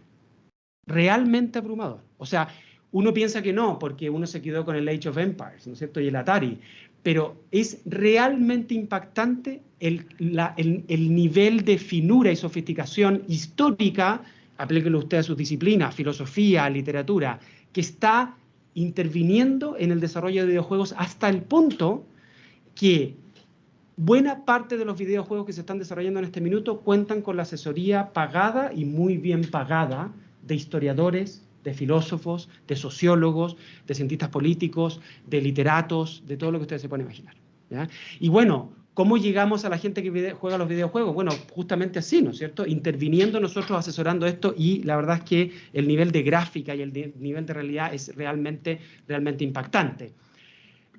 realmente abrumador. O sea, uno piensa que no, porque uno se quedó con el Age of Empires, ¿no es cierto?, y el Atari, pero es realmente impactante el nivel de finura y sofisticación histórica, aplíquenlo usted a sus disciplinas, filosofía, literatura, que está interviniendo en el desarrollo de videojuegos hasta el punto que buena parte de los videojuegos que se están desarrollando en este minuto cuentan con la asesoría pagada y muy bien pagada de historiadores, de filósofos, de sociólogos, de cientistas políticos, de literatos, de todo lo que ustedes se pueden imaginar, ¿ya? Y bueno, ¿cómo llegamos a la gente que juega los videojuegos? Bueno, justamente así, ¿no es cierto? Interviniendo nosotros, asesorando esto, y la verdad es que el nivel de gráfica y el nivel de realidad es realmente impactante.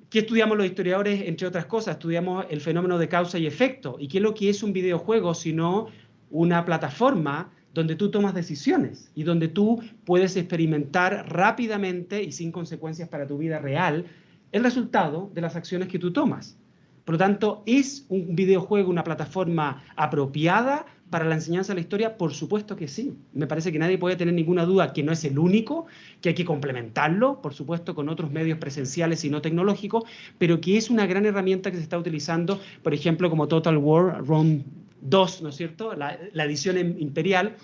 ¿Qué estudiamos los historiadores? Entre otras cosas, estudiamos el fenómeno de causa y efecto. ¿Y qué es lo que es un videojuego sino una plataforma donde tú tomas decisiones y donde tú puedes experimentar rápidamente y sin consecuencias para tu vida real el resultado de las acciones que tú tomas? Por lo tanto, ¿es un videojuego una plataforma apropiada para la enseñanza de la historia? Por supuesto que sí. Me parece que nadie puede tener ninguna duda que no es el único, que hay que complementarlo, por supuesto, con otros medios presenciales y no tecnológicos, pero que es una gran herramienta que se está utilizando, por ejemplo, como Total War Rome 2, ¿no es cierto?, la edición imperial,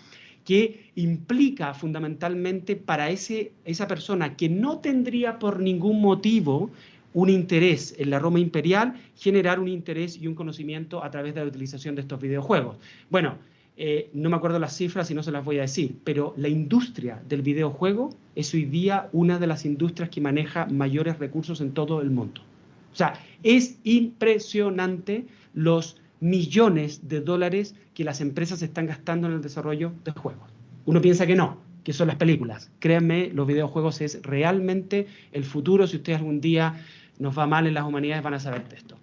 que implica fundamentalmente para esa persona que no tendría por ningún motivo un interés en la Roma imperial, generar un interés y un conocimiento a través de la utilización de estos videojuegos. Bueno, no me acuerdo las cifras y no se las voy a decir, pero la industria del videojuego es hoy día una de las industrias que maneja mayores recursos en todo el mundo. O sea, es impresionante los millones de dólares que las empresas están gastando en el desarrollo de juegos. Uno piensa que no, que son las películas. Créanme, los videojuegos es realmente el futuro. Si ustedes algún día nos va mal en las humanidades, van a saber de esto.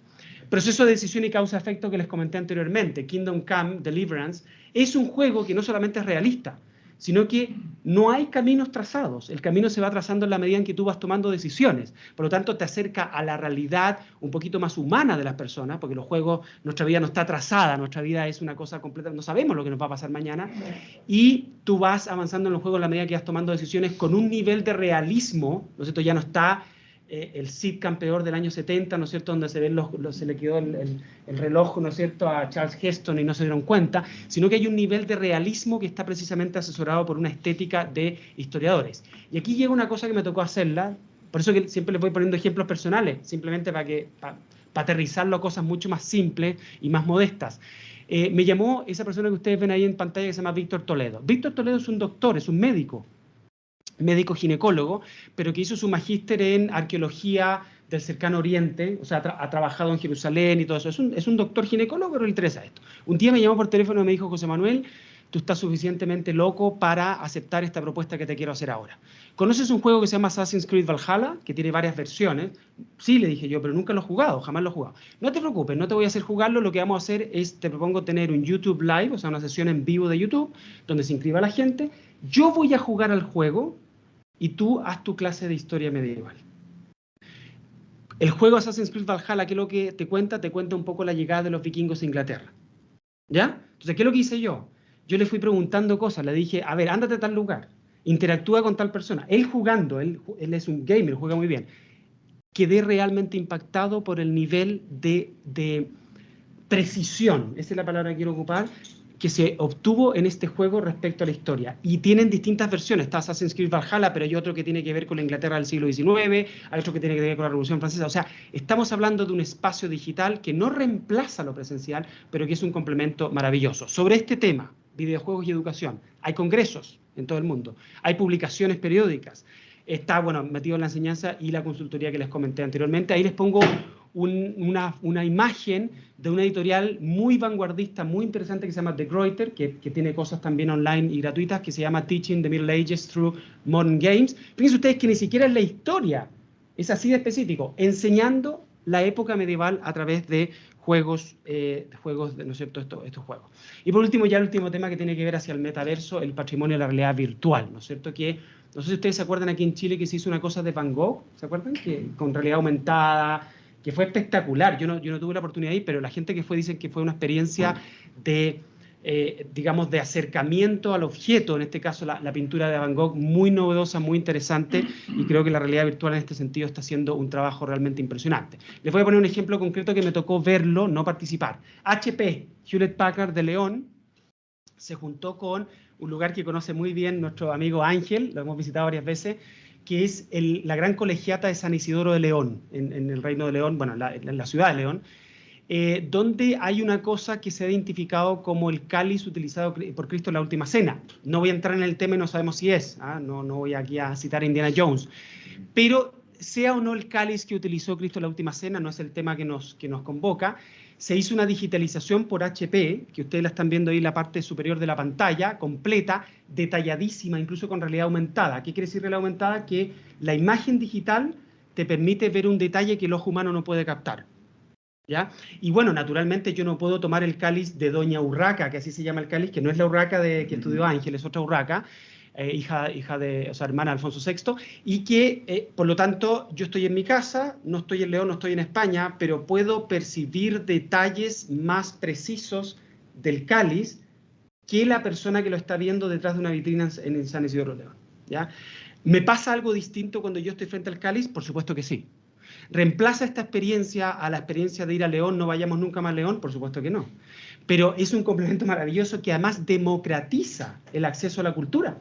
Proceso de decisión y causa-efecto que les comenté anteriormente, Kingdom Come Deliverance, es un juego que no solamente es realista, sino que no hay caminos trazados. El camino se va trazando en la medida en que tú vas tomando decisiones. Por lo tanto, te acerca a la realidad un poquito más humana de las personas, porque los juegos, nuestra vida no está trazada, nuestra vida es una cosa completa, no sabemos lo que nos va a pasar mañana, y tú vas avanzando en los juegos en la medida que vas tomando decisiones con un nivel de realismo, ¿no es cierto? Ya no está el Cid campeón del año 70, ¿no es cierto?, donde se le quedó el reloj, ¿no es cierto?, a Charles Heston y no se dieron cuenta, sino que hay un nivel de realismo que está precisamente asesorado por una estética de historiadores. Y aquí llega una cosa que me tocó hacerla, por eso que siempre les voy poniendo ejemplos personales, simplemente para aterrizarlo a cosas mucho más simples y más modestas. Me llamó esa persona que ustedes ven ahí en pantalla, que se llama Víctor Toledo. Víctor Toledo es un doctor, es un médico ginecólogo, pero que hizo su magíster en arqueología del cercano oriente, o sea, ha trabajado en Jerusalén y todo eso. Es un doctor ginecólogo, pero le interesa esto. Un día me llamó por teléfono y me dijo: José Manuel, tú estás suficientemente loco para aceptar esta propuesta que te quiero hacer ahora. ¿Conoces un juego que se llama Assassin's Creed Valhalla, que tiene varias versiones? Sí, le dije yo, pero nunca lo he jugado, jamás lo he jugado. No te preocupes, no te voy a hacer jugarlo, lo que vamos a hacer es, te propongo tener un YouTube Live, o sea, una sesión en vivo de YouTube, donde se inscriba la gente. Yo voy a jugar al juego y tú haz tu clase de historia medieval. El juego Assassin's Creed Valhalla, ¿qué es lo que te cuenta? Te cuenta un poco la llegada de los vikingos a Inglaterra. ¿Ya? Entonces, ¿qué es lo que hice yo? Yo le fui preguntando cosas, le dije: a ver, ándate a tal lugar, interactúa con tal persona. Él jugando, él es un gamer, juega muy bien. quedé realmente impactado por el nivel de precisión, esa es la palabra que quiero ocupar, que se obtuvo en este juego respecto a la historia. Y tienen distintas versiones. Está Assassin's Creed Valhalla, pero hay otro que tiene que ver con la Inglaterra del siglo XIX, hay otro que tiene que ver con la Revolución Francesa. O sea, estamos hablando de un espacio digital que no reemplaza lo presencial, pero que es un complemento maravilloso. Sobre este tema, videojuegos y educación, hay congresos en todo el mundo, hay publicaciones periódicas, está, bueno, metido en la enseñanza y la consultoría que les comenté anteriormente. Ahí les pongo una imagen de una editorial muy vanguardista, muy interesante, que se llama De Gruyter, que tiene cosas también online y gratuitas, que se llama Teaching the Middle Ages Through Modern Games. Fíjense ustedes que ni siquiera es la historia, es así de específico, enseñando la época medieval a través de juegos, ¿no es cierto?, estos juegos. Y por último, ya el último tema que tiene que ver hacia el metaverso, el patrimonio de la realidad virtual, ¿no es cierto?, que no sé si ustedes se acuerdan aquí en Chile que se hizo una cosa de Van Gogh, ¿se acuerdan? Que con realidad aumentada, que fue espectacular. Yo no tuve la oportunidad de ir, pero la gente que fue dicen que fue una experiencia de, digamos, de acercamiento al objeto, en este caso la pintura de Van Gogh, muy novedosa, muy interesante, y creo que la realidad virtual en este sentido está haciendo un trabajo realmente impresionante. Les voy a poner un ejemplo concreto que me tocó verlo, no participar. HP, Hewlett Packard de León, se juntó con un lugar que conoce muy bien nuestro amigo Ángel, lo hemos visitado varias veces, que es la gran colegiata de San Isidoro de León, en el Reino de León, bueno, en la ciudad de León, donde hay una cosa que se ha identificado como el cáliz utilizado por Cristo en la última cena. No voy a entrar en el tema y no sabemos si es, no voy aquí a citar a Indiana Jones, pero sea o no el cáliz que utilizó Cristo en la última cena, no es el tema que nos convoca. Se hizo una digitalización por HP, que ustedes la están viendo ahí en la parte superior de la pantalla, completa, detalladísima, incluso con realidad aumentada. ¿Qué quiere decir realidad aumentada? Que la imagen digital te permite ver un detalle que el ojo humano no puede captar, ¿ya? Y bueno, naturalmente yo no puedo tomar el cáliz de Doña Urraca, que así se llama el cáliz, que no es la Urraca que estudió Ángel, es otra Urraca, hija de, o sea, hermana de Alfonso VI, y que, por lo tanto, yo estoy en mi casa, no estoy en León, no estoy en España, pero puedo percibir detalles más precisos del cáliz que la persona que lo está viendo detrás de una vitrina en San Isidro León, ¿ya? ¿Me pasa algo distinto cuando yo estoy frente al cáliz? Por supuesto que sí. ¿Reemplaza esta experiencia a la experiencia de ir a León, no vayamos nunca más a León? Por supuesto que no. Pero es un complemento maravilloso que además democratiza el acceso a la cultura.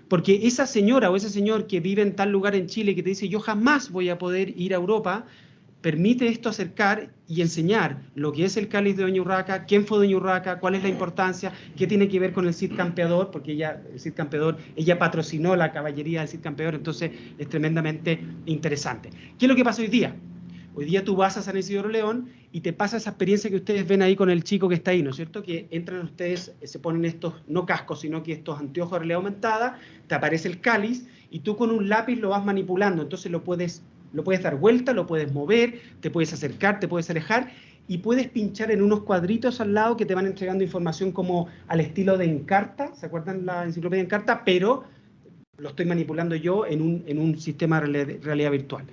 Porque esa señora o ese señor que vive en tal lugar en Chile que te dice yo jamás voy a poder ir a Europa, permite esto acercar y enseñar lo que es el cáliz de Doña Urraca, quién fue Doña Urraca, cuál es la importancia, qué tiene que ver con el Cid Campeador, porque ella patrocinó la caballería del Cid Campeador, entonces es tremendamente interesante. ¿Qué es lo que pasa hoy día? Hoy día tú vas a San Isidro León y te pasa esa experiencia que ustedes ven ahí con el chico que está ahí, ¿no es cierto? Que entran ustedes, se ponen estos, no cascos, sino que estos anteojos de realidad aumentada, te aparece el cáliz y tú con un lápiz lo vas manipulando, entonces lo puedes dar vuelta, lo puedes mover, te puedes acercar, te puedes alejar y puedes pinchar en unos cuadritos al lado que te van entregando información como al estilo de Encarta, ¿se acuerdan la enciclopedia Encarta? Pero lo estoy manipulando yo en un sistema de realidad virtual.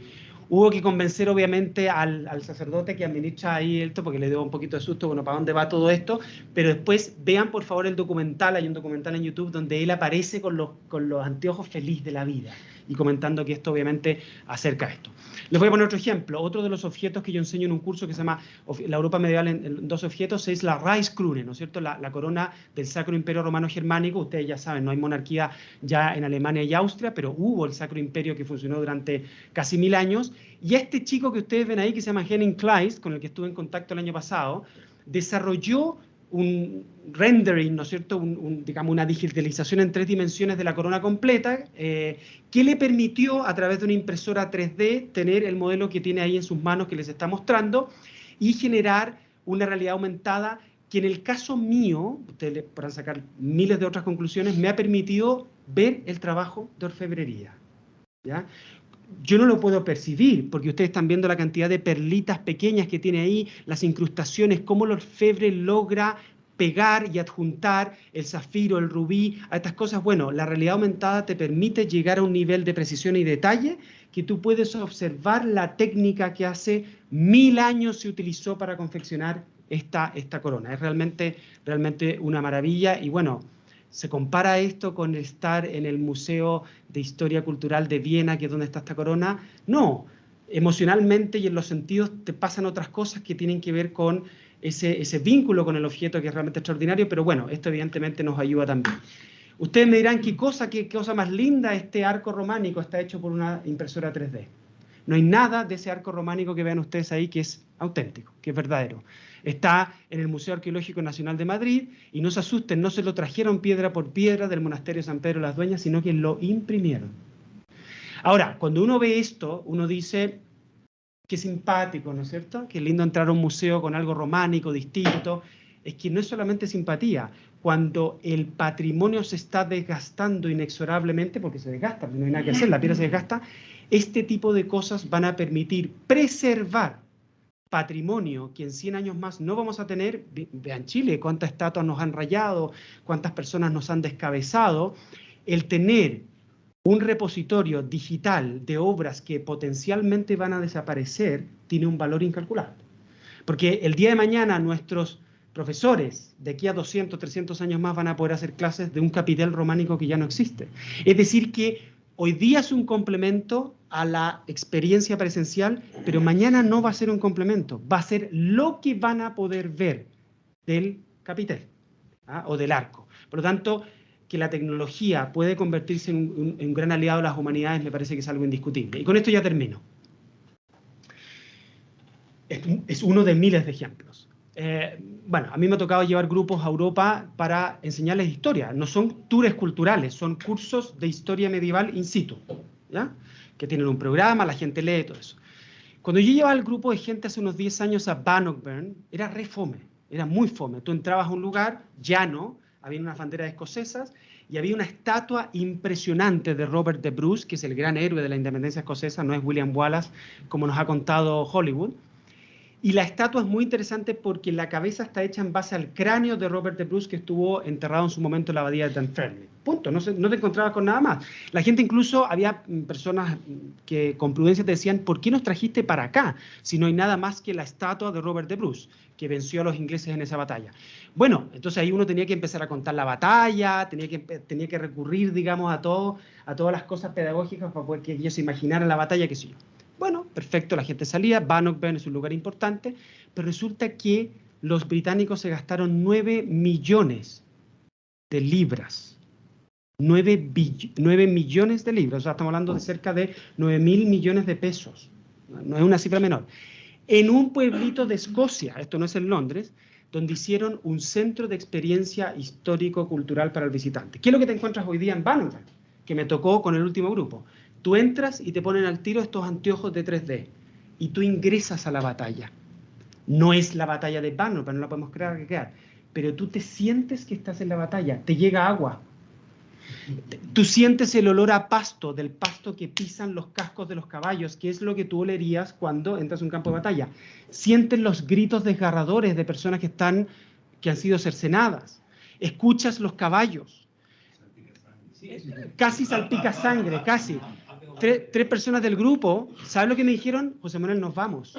Hubo que convencer obviamente al sacerdote que administra ahí esto, porque le dio un poquito de susto, bueno, ¿para dónde va todo esto? Pero después vean por favor el documental, hay un documental en YouTube donde él aparece con los anteojos feliz de la vida y comentando que esto obviamente acerca a esto. Les voy a poner otro ejemplo. Otro de los objetos que yo enseño en un curso que se llama La Europa Medieval en 12 objetos es la Reichskrone, ¿no es cierto? La corona del Sacro Imperio Romano Germánico. Ustedes ya saben, no hay monarquía ya en Alemania y Austria, pero hubo el Sacro Imperio que funcionó durante casi 1000 años. Y este chico que ustedes ven ahí, que se llama Henning Kleist, con el que estuve en contacto el año pasado, desarrolló un rendering, ¿no es cierto?, digamos una digitalización en 3 dimensiones de la corona completa, que le permitió, a través de una impresora 3D, tener el modelo que tiene ahí en sus manos que les está mostrando y generar una realidad aumentada que en el caso mío, ustedes podrán sacar miles de otras conclusiones, me ha permitido ver el trabajo de orfebrería, ¿ya? Yo no lo puedo percibir, porque ustedes están viendo la cantidad de perlitas pequeñas que tiene ahí, las incrustaciones, cómo el orfebre logra pegar y adjuntar el zafiro, el rubí, a estas cosas. Bueno, la realidad aumentada te permite llegar a un nivel de precisión y detalle que tú puedes observar la técnica que hace 1000 años se utilizó para confeccionar esta corona. Es realmente una maravilla y bueno, ¿se compara esto con estar en el Museo de Historia Cultural de Viena, que es donde está esta corona? No. emocionalmente y en los sentidos te pasan otras cosas que tienen que ver con ese vínculo con el objeto que es realmente extraordinario, pero bueno, esto evidentemente nos ayuda también. Ustedes me dirán, qué cosa más linda, este arco románico está hecho por una impresora 3D. No hay nada de ese arco románico que vean ustedes ahí que es auténtico, que es verdadero. Está en el Museo Arqueológico Nacional de Madrid, y no se asusten, no se lo trajeron piedra por piedra del monasterio San Pedro de las Dueñas, sino que lo imprimieron. Ahora, cuando uno ve esto, uno dice, qué simpático, ¿no es cierto? Qué lindo entrar a un museo con algo románico, distinto. Es que no es solamente simpatía. Cuando el patrimonio se está desgastando inexorablemente, porque se desgasta, no hay nada que hacer, la piedra se desgasta, este tipo de cosas van a permitir preservar patrimonio que en 100 años más no vamos a tener. Vean Chile, cuántas estatuas nos han rayado, cuántas personas nos han descabezado. El tener un repositorio digital de obras que potencialmente van a desaparecer tiene un valor incalculable. Porque el día de mañana nuestros profesores, de aquí a 200, 300 años más, van a poder hacer clases de un capitel románico que ya no existe. Es decir, que hoy día es un complemento a la experiencia presencial, pero mañana no va a ser un complemento, va a ser lo que van a poder ver del capitel, ¿ah? O del arco. Por lo tanto, que la tecnología puede convertirse en un gran aliado de las humanidades me parece que es algo indiscutible. Y con esto ya termino. Es uno de miles de ejemplos. Bueno, a mí me ha tocado llevar grupos a Europa para enseñarles historia. No son tours culturales, son cursos de historia medieval in situ, ¿ya? Que tienen un programa, la gente lee, todo eso. Cuando yo llevaba al grupo de gente hace unos 10 años a Bannockburn, era re fome, era muy fome. Tú entrabas a un lugar llano, había unas banderas escocesas y había una estatua impresionante de Robert de Bruce, que es el gran héroe de la independencia escocesa, no es William Wallace, como nos ha contado Hollywood. Y la estatua es muy interesante porque la cabeza está hecha en base al cráneo de Robert de Bruce, que estuvo enterrado en su momento en la abadía de Dunfermline. Punto, no te encontrabas con nada más. La gente incluso, había personas que con prudencia te decían, ¿por qué nos trajiste para acá si no hay nada más que la estatua de Robert de Bruce, que venció a los ingleses en esa batalla? Bueno, entonces ahí uno tenía que empezar a contar la batalla, tenía que recurrir, digamos, a todas las cosas pedagógicas para poder que ellos se imaginaran la batalla, qué sé yo. Bueno, perfecto, la gente salía, Bannockburn es un lugar importante, pero resulta que los británicos se gastaron 9 millones de libras. 9 millones de libras, o sea, estamos hablando de cerca de 9.000 millones de pesos. No es una cifra menor. En un pueblito de Escocia, esto no es en Londres, donde hicieron un centro de experiencia histórico-cultural para el visitante. ¿Qué es lo que te encuentras hoy día en Bannockburn? Que me tocó con el último grupo. Tú entras y te ponen al tiro estos anteojos de 3D y tú ingresas a la batalla. No es la batalla de Bannockburn, no la podemos crear, pero tú te sientes que estás en la batalla, te llega agua. Tú sientes el olor a pasto, del pasto que pisan los cascos de los caballos, que es lo que tú olerías cuando entras a un campo de batalla. Sientes los gritos desgarradores de personas que han sido cercenadas. Escuchas los caballos. Casi salpica sangre, casi. Tres personas del grupo, ¿sabes lo que me dijeron? José Manuel, nos vamos.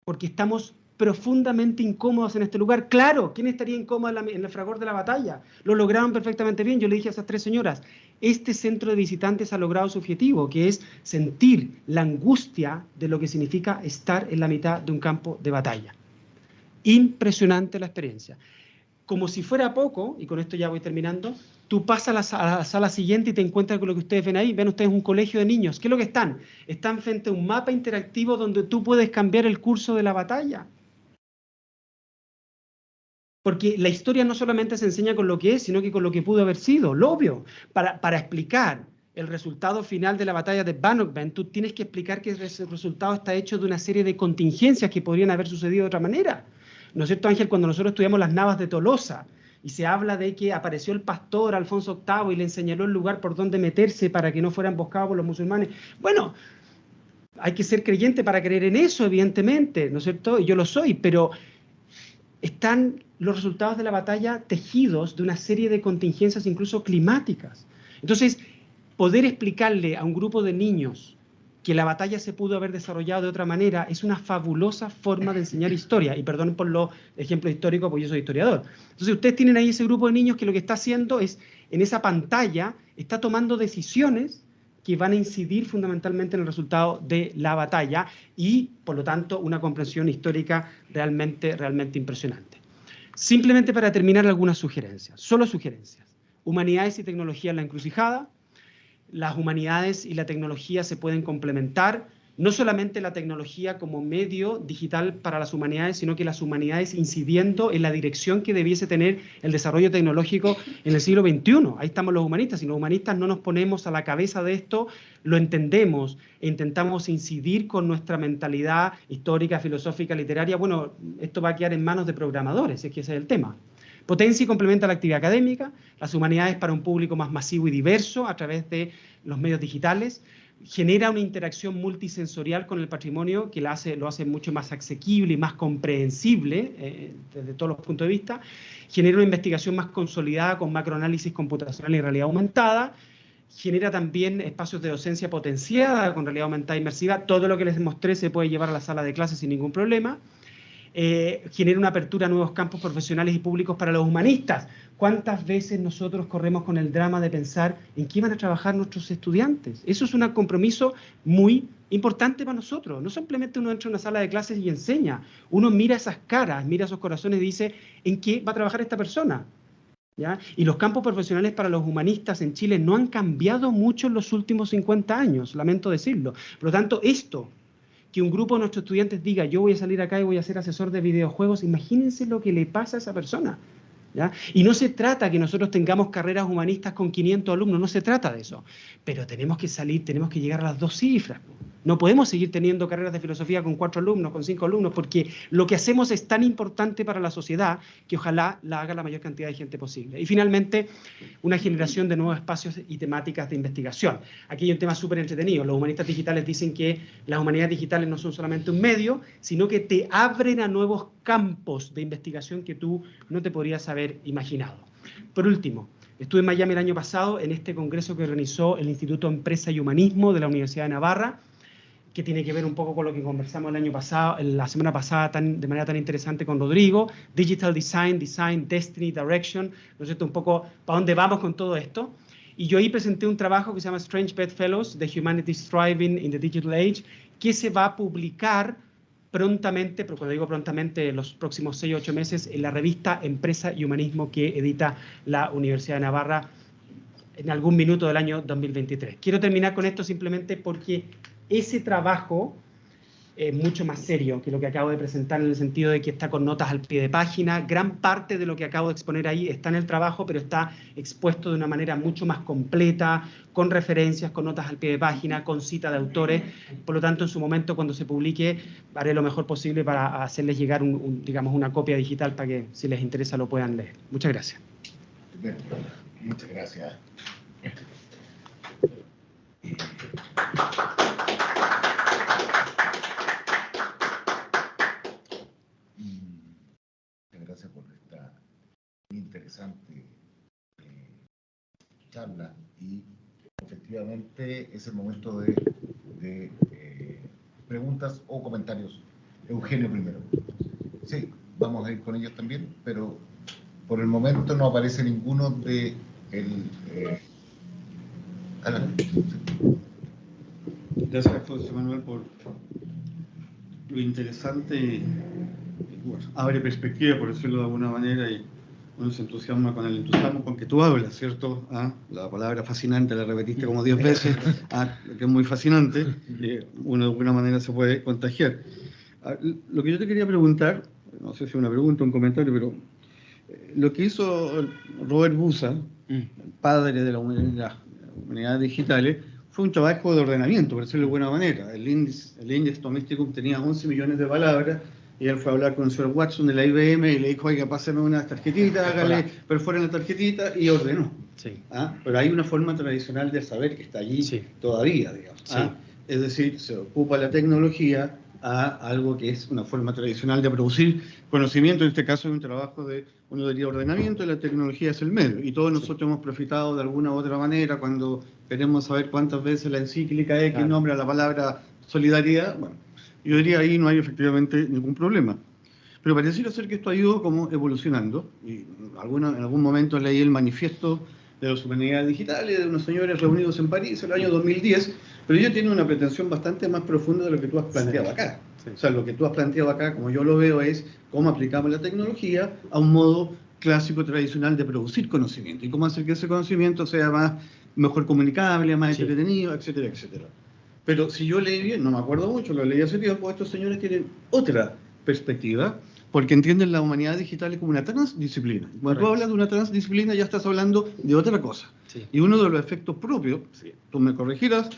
Porque estamos profundamente incómodos en este lugar. Claro, ¿quién estaría incómodo en el fragor de la batalla? Lo lograron perfectamente bien. Yo le dije a esas 3 señoras, este centro de visitantes ha logrado su objetivo, que es sentir la angustia de lo que significa estar en la mitad de un campo de batalla. Impresionante la experiencia. Como si fuera poco, y con esto ya voy terminando, tú pasas a la sala siguiente y te encuentras con lo que ustedes ven ahí. Ven ustedes un colegio de niños. ¿Qué es lo que están? Están frente a un mapa interactivo donde tú puedes cambiar el curso de la batalla. Porque la historia no solamente se enseña con lo que es, sino que con lo que pudo haber sido, lo obvio. Para explicar el resultado final de la batalla de Bannockburn, tú tienes que explicar que ese resultado está hecho de una serie de contingencias que podrían haber sucedido de otra manera. ¿No es cierto, Ángel? Cuando nosotros estudiamos las Navas de Tolosa y se habla de que apareció el pastor Alfonso VIII y le señaló el lugar por donde meterse para que no fuera emboscado por los musulmanes. Bueno, hay que ser creyente para creer en eso, evidentemente, ¿no es cierto? Y yo lo soy, pero están los resultados de la batalla tejidos de una serie de contingencias, incluso climáticas. Entonces, poder explicarle a un grupo de niños que la batalla se pudo haber desarrollado de otra manera es una fabulosa forma de enseñar historia. Y perdón por los ejemplos históricos, porque yo soy historiador. Entonces, ustedes tienen ahí ese grupo de niños que lo que está haciendo es, en esa pantalla, está tomando decisiones que van a incidir fundamentalmente en el resultado de la batalla y, por lo tanto, una comprensión histórica realmente impresionante. Simplemente para terminar, algunas sugerencias, solo sugerencias. Humanidades y tecnología en la encrucijada. Las humanidades y la tecnología se pueden complementar, no solamente la tecnología como medio digital para las humanidades, sino que las humanidades incidiendo en la dirección que debiese tener el desarrollo tecnológico en el siglo XXI. Ahí estamos los humanistas. Si los humanistas no nos ponemos a la cabeza de esto, lo entendemos e intentamos incidir con nuestra mentalidad histórica, filosófica, literaria, bueno, esto va a quedar en manos de programadores, es que ese es el tema. Potencia y complementa la actividad académica, las humanidades para un público más masivo y diverso a través de los medios digitales, genera una interacción multisensorial con el patrimonio que lo hace mucho más asequible y más comprensible desde todos los puntos de vista, genera una investigación más consolidada con macroanálisis computacional y realidad aumentada, genera también espacios de docencia potenciada con realidad aumentada e inmersiva, todo lo que les mostré se puede llevar a la sala de clases sin ningún problema. Genera una apertura a nuevos campos profesionales y públicos para los humanistas. ¿Cuántas veces nosotros corremos con el drama de pensar en qué van a trabajar nuestros estudiantes? Eso es un compromiso muy importante para nosotros. No simplemente uno entra a una sala de clases y enseña. Uno mira esas caras, mira esos corazones y dice, ¿en qué va a trabajar esta persona? ¿Ya? Y los campos profesionales para los humanistas en Chile no han cambiado mucho en los últimos 50 años, lamento decirlo. Por lo tanto, que un grupo de nuestros estudiantes diga, yo voy a salir acá y voy a ser asesor de videojuegos, imagínense lo que le pasa a esa persona. ¿Ya? Y no se trata que nosotros tengamos carreras humanistas con 500 alumnos, no se trata de eso. Pero tenemos que salir, tenemos que llegar a las 2 cifras. No podemos seguir teniendo carreras de filosofía con 4 alumnos, con 5 alumnos, porque lo que hacemos es tan importante para la sociedad que ojalá la haga la mayor cantidad de gente posible. Y finalmente, una generación de nuevos espacios y temáticas de investigación. Aquí hay un tema súper entretenido. Los humanistas digitales dicen que las humanidades digitales no son solamente un medio, sino que te abren a nuevos campos de investigación que tú no te podrías haber imaginado. Por último, estuve en Miami el año pasado en este congreso que organizó el Instituto Empresa y Humanismo de la Universidad de Navarra, que tiene que ver un poco con lo que conversamos el año pasado, la semana pasada de manera tan interesante con Rodrigo, Digital Design, Destiny, Direction, ¿no es cierto? Un poco para dónde vamos con todo esto. Y yo ahí presenté un trabajo que se llama Strange Bedfellows, The Humanities Thriving in the Digital Age, que se va a publicar prontamente, pero cuando digo prontamente, los próximos 6 o 8 meses, en la revista Empresa y Humanismo que edita la Universidad de Navarra en algún minuto del año 2023. Quiero terminar con esto simplemente porque ese trabajo es mucho más serio que lo que acabo de presentar en el sentido de que está con notas al pie de página. Gran parte de lo que acabo de exponer ahí está en el trabajo, pero está expuesto de una manera mucho más completa, con referencias, con notas al pie de página, con cita de autores. Por lo tanto, en su momento, cuando se publique, haré lo mejor posible para hacerles llegar, digamos, una copia digital para que, si les interesa, lo puedan leer. Muchas gracias. Muchas gracias. Muchas gracias por esta interesante charla y efectivamente es el momento de preguntas o comentarios. Eugenio primero. Sí, vamos a ir con ellos también, pero por el momento no aparece ninguno de Gracias, José Manuel, por lo interesante. Bueno, abre perspectiva, por decirlo de alguna manera, y uno se entusiasma con el entusiasmo con que tú hablas, ¿cierto? La palabra fascinante la repetiste como 10 veces, que es muy fascinante, uno de alguna manera se puede contagiar. Lo que yo te quería preguntar, no sé si es una pregunta o un comentario, pero lo que hizo Robert Busa, padre de las humanidades digitales, fue un trabajo de ordenamiento, por decirlo de buena manera. El Index Domesticum tenía 11 millones de palabras y él fue a hablar con el señor Watson de la IBM y le dijo, oiga, pásame una tarjetita, hágale, perfora la tarjetita y ordenó. Sí. Pero hay una forma tradicional de saber que está allí todavía, digamos. Sí. Es decir, se ocupa la tecnología a algo que es una forma tradicional de producir conocimiento, en este caso es un trabajo de, uno diría, ordenamiento, y la tecnología es el medio. Y todos nosotros hemos profitado de alguna u otra manera cuando queremos saber cuántas veces la encíclica X nombra la palabra solidaridad. Bueno, yo diría ahí no hay efectivamente ningún problema. Pero pareciera ser que esto ha ido como evolucionando. Y en algún momento leí el manifiesto de las humanidades digitales, de unos señores reunidos en París en el año 2010, pero ellos tienen una pretensión bastante más profunda de lo que tú has planteado acá. O sea, lo que tú has planteado acá, como yo lo veo, es cómo aplicamos la tecnología a un modo clásico, tradicional de producir conocimiento y cómo hacer que ese conocimiento sea mejor comunicable, más entretenido, etcétera, etcétera. Pero si yo leí bien, no me acuerdo mucho, lo leí hace tiempo, estos señores tienen otra perspectiva, porque entienden la humanidad digital como una transdisciplina. Cuando tú hablas de una transdisciplina ya estás hablando de otra cosa. Sí. Y uno de los efectos propios, si tú me corregirás,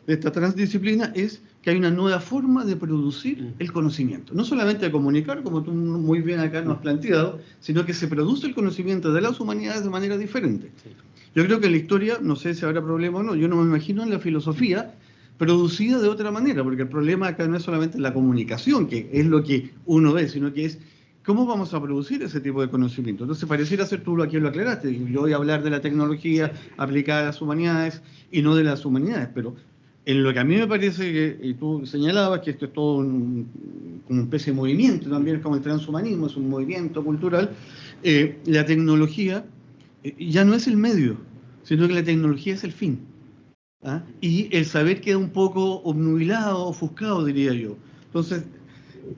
de esta transdisciplina es que hay una nueva forma de producir el conocimiento. No solamente de comunicar, como tú muy bien acá nos has planteado, sino que se produce el conocimiento de las humanidades de manera diferente. Sí. Yo creo que en la historia, no sé si habrá problema o no, yo no me imagino en la filosofía producida de otra manera, porque el problema acá no es solamente la comunicación, que es lo que uno ve, sino que es cómo vamos a producir ese tipo de conocimiento. Entonces pareciera ser, tú aquí lo aclaraste, yo voy a hablar de la tecnología aplicada a las humanidades y no de las humanidades, pero en lo que a mí me parece que, y tú señalabas que esto es todo como una especie de movimiento, también como el transhumanismo, es un movimiento cultural, la tecnología ya no es el medio, sino que la tecnología es el fin. ¿Ah? Y el saber queda un poco obnubilado, ofuscado, diría yo. Entonces,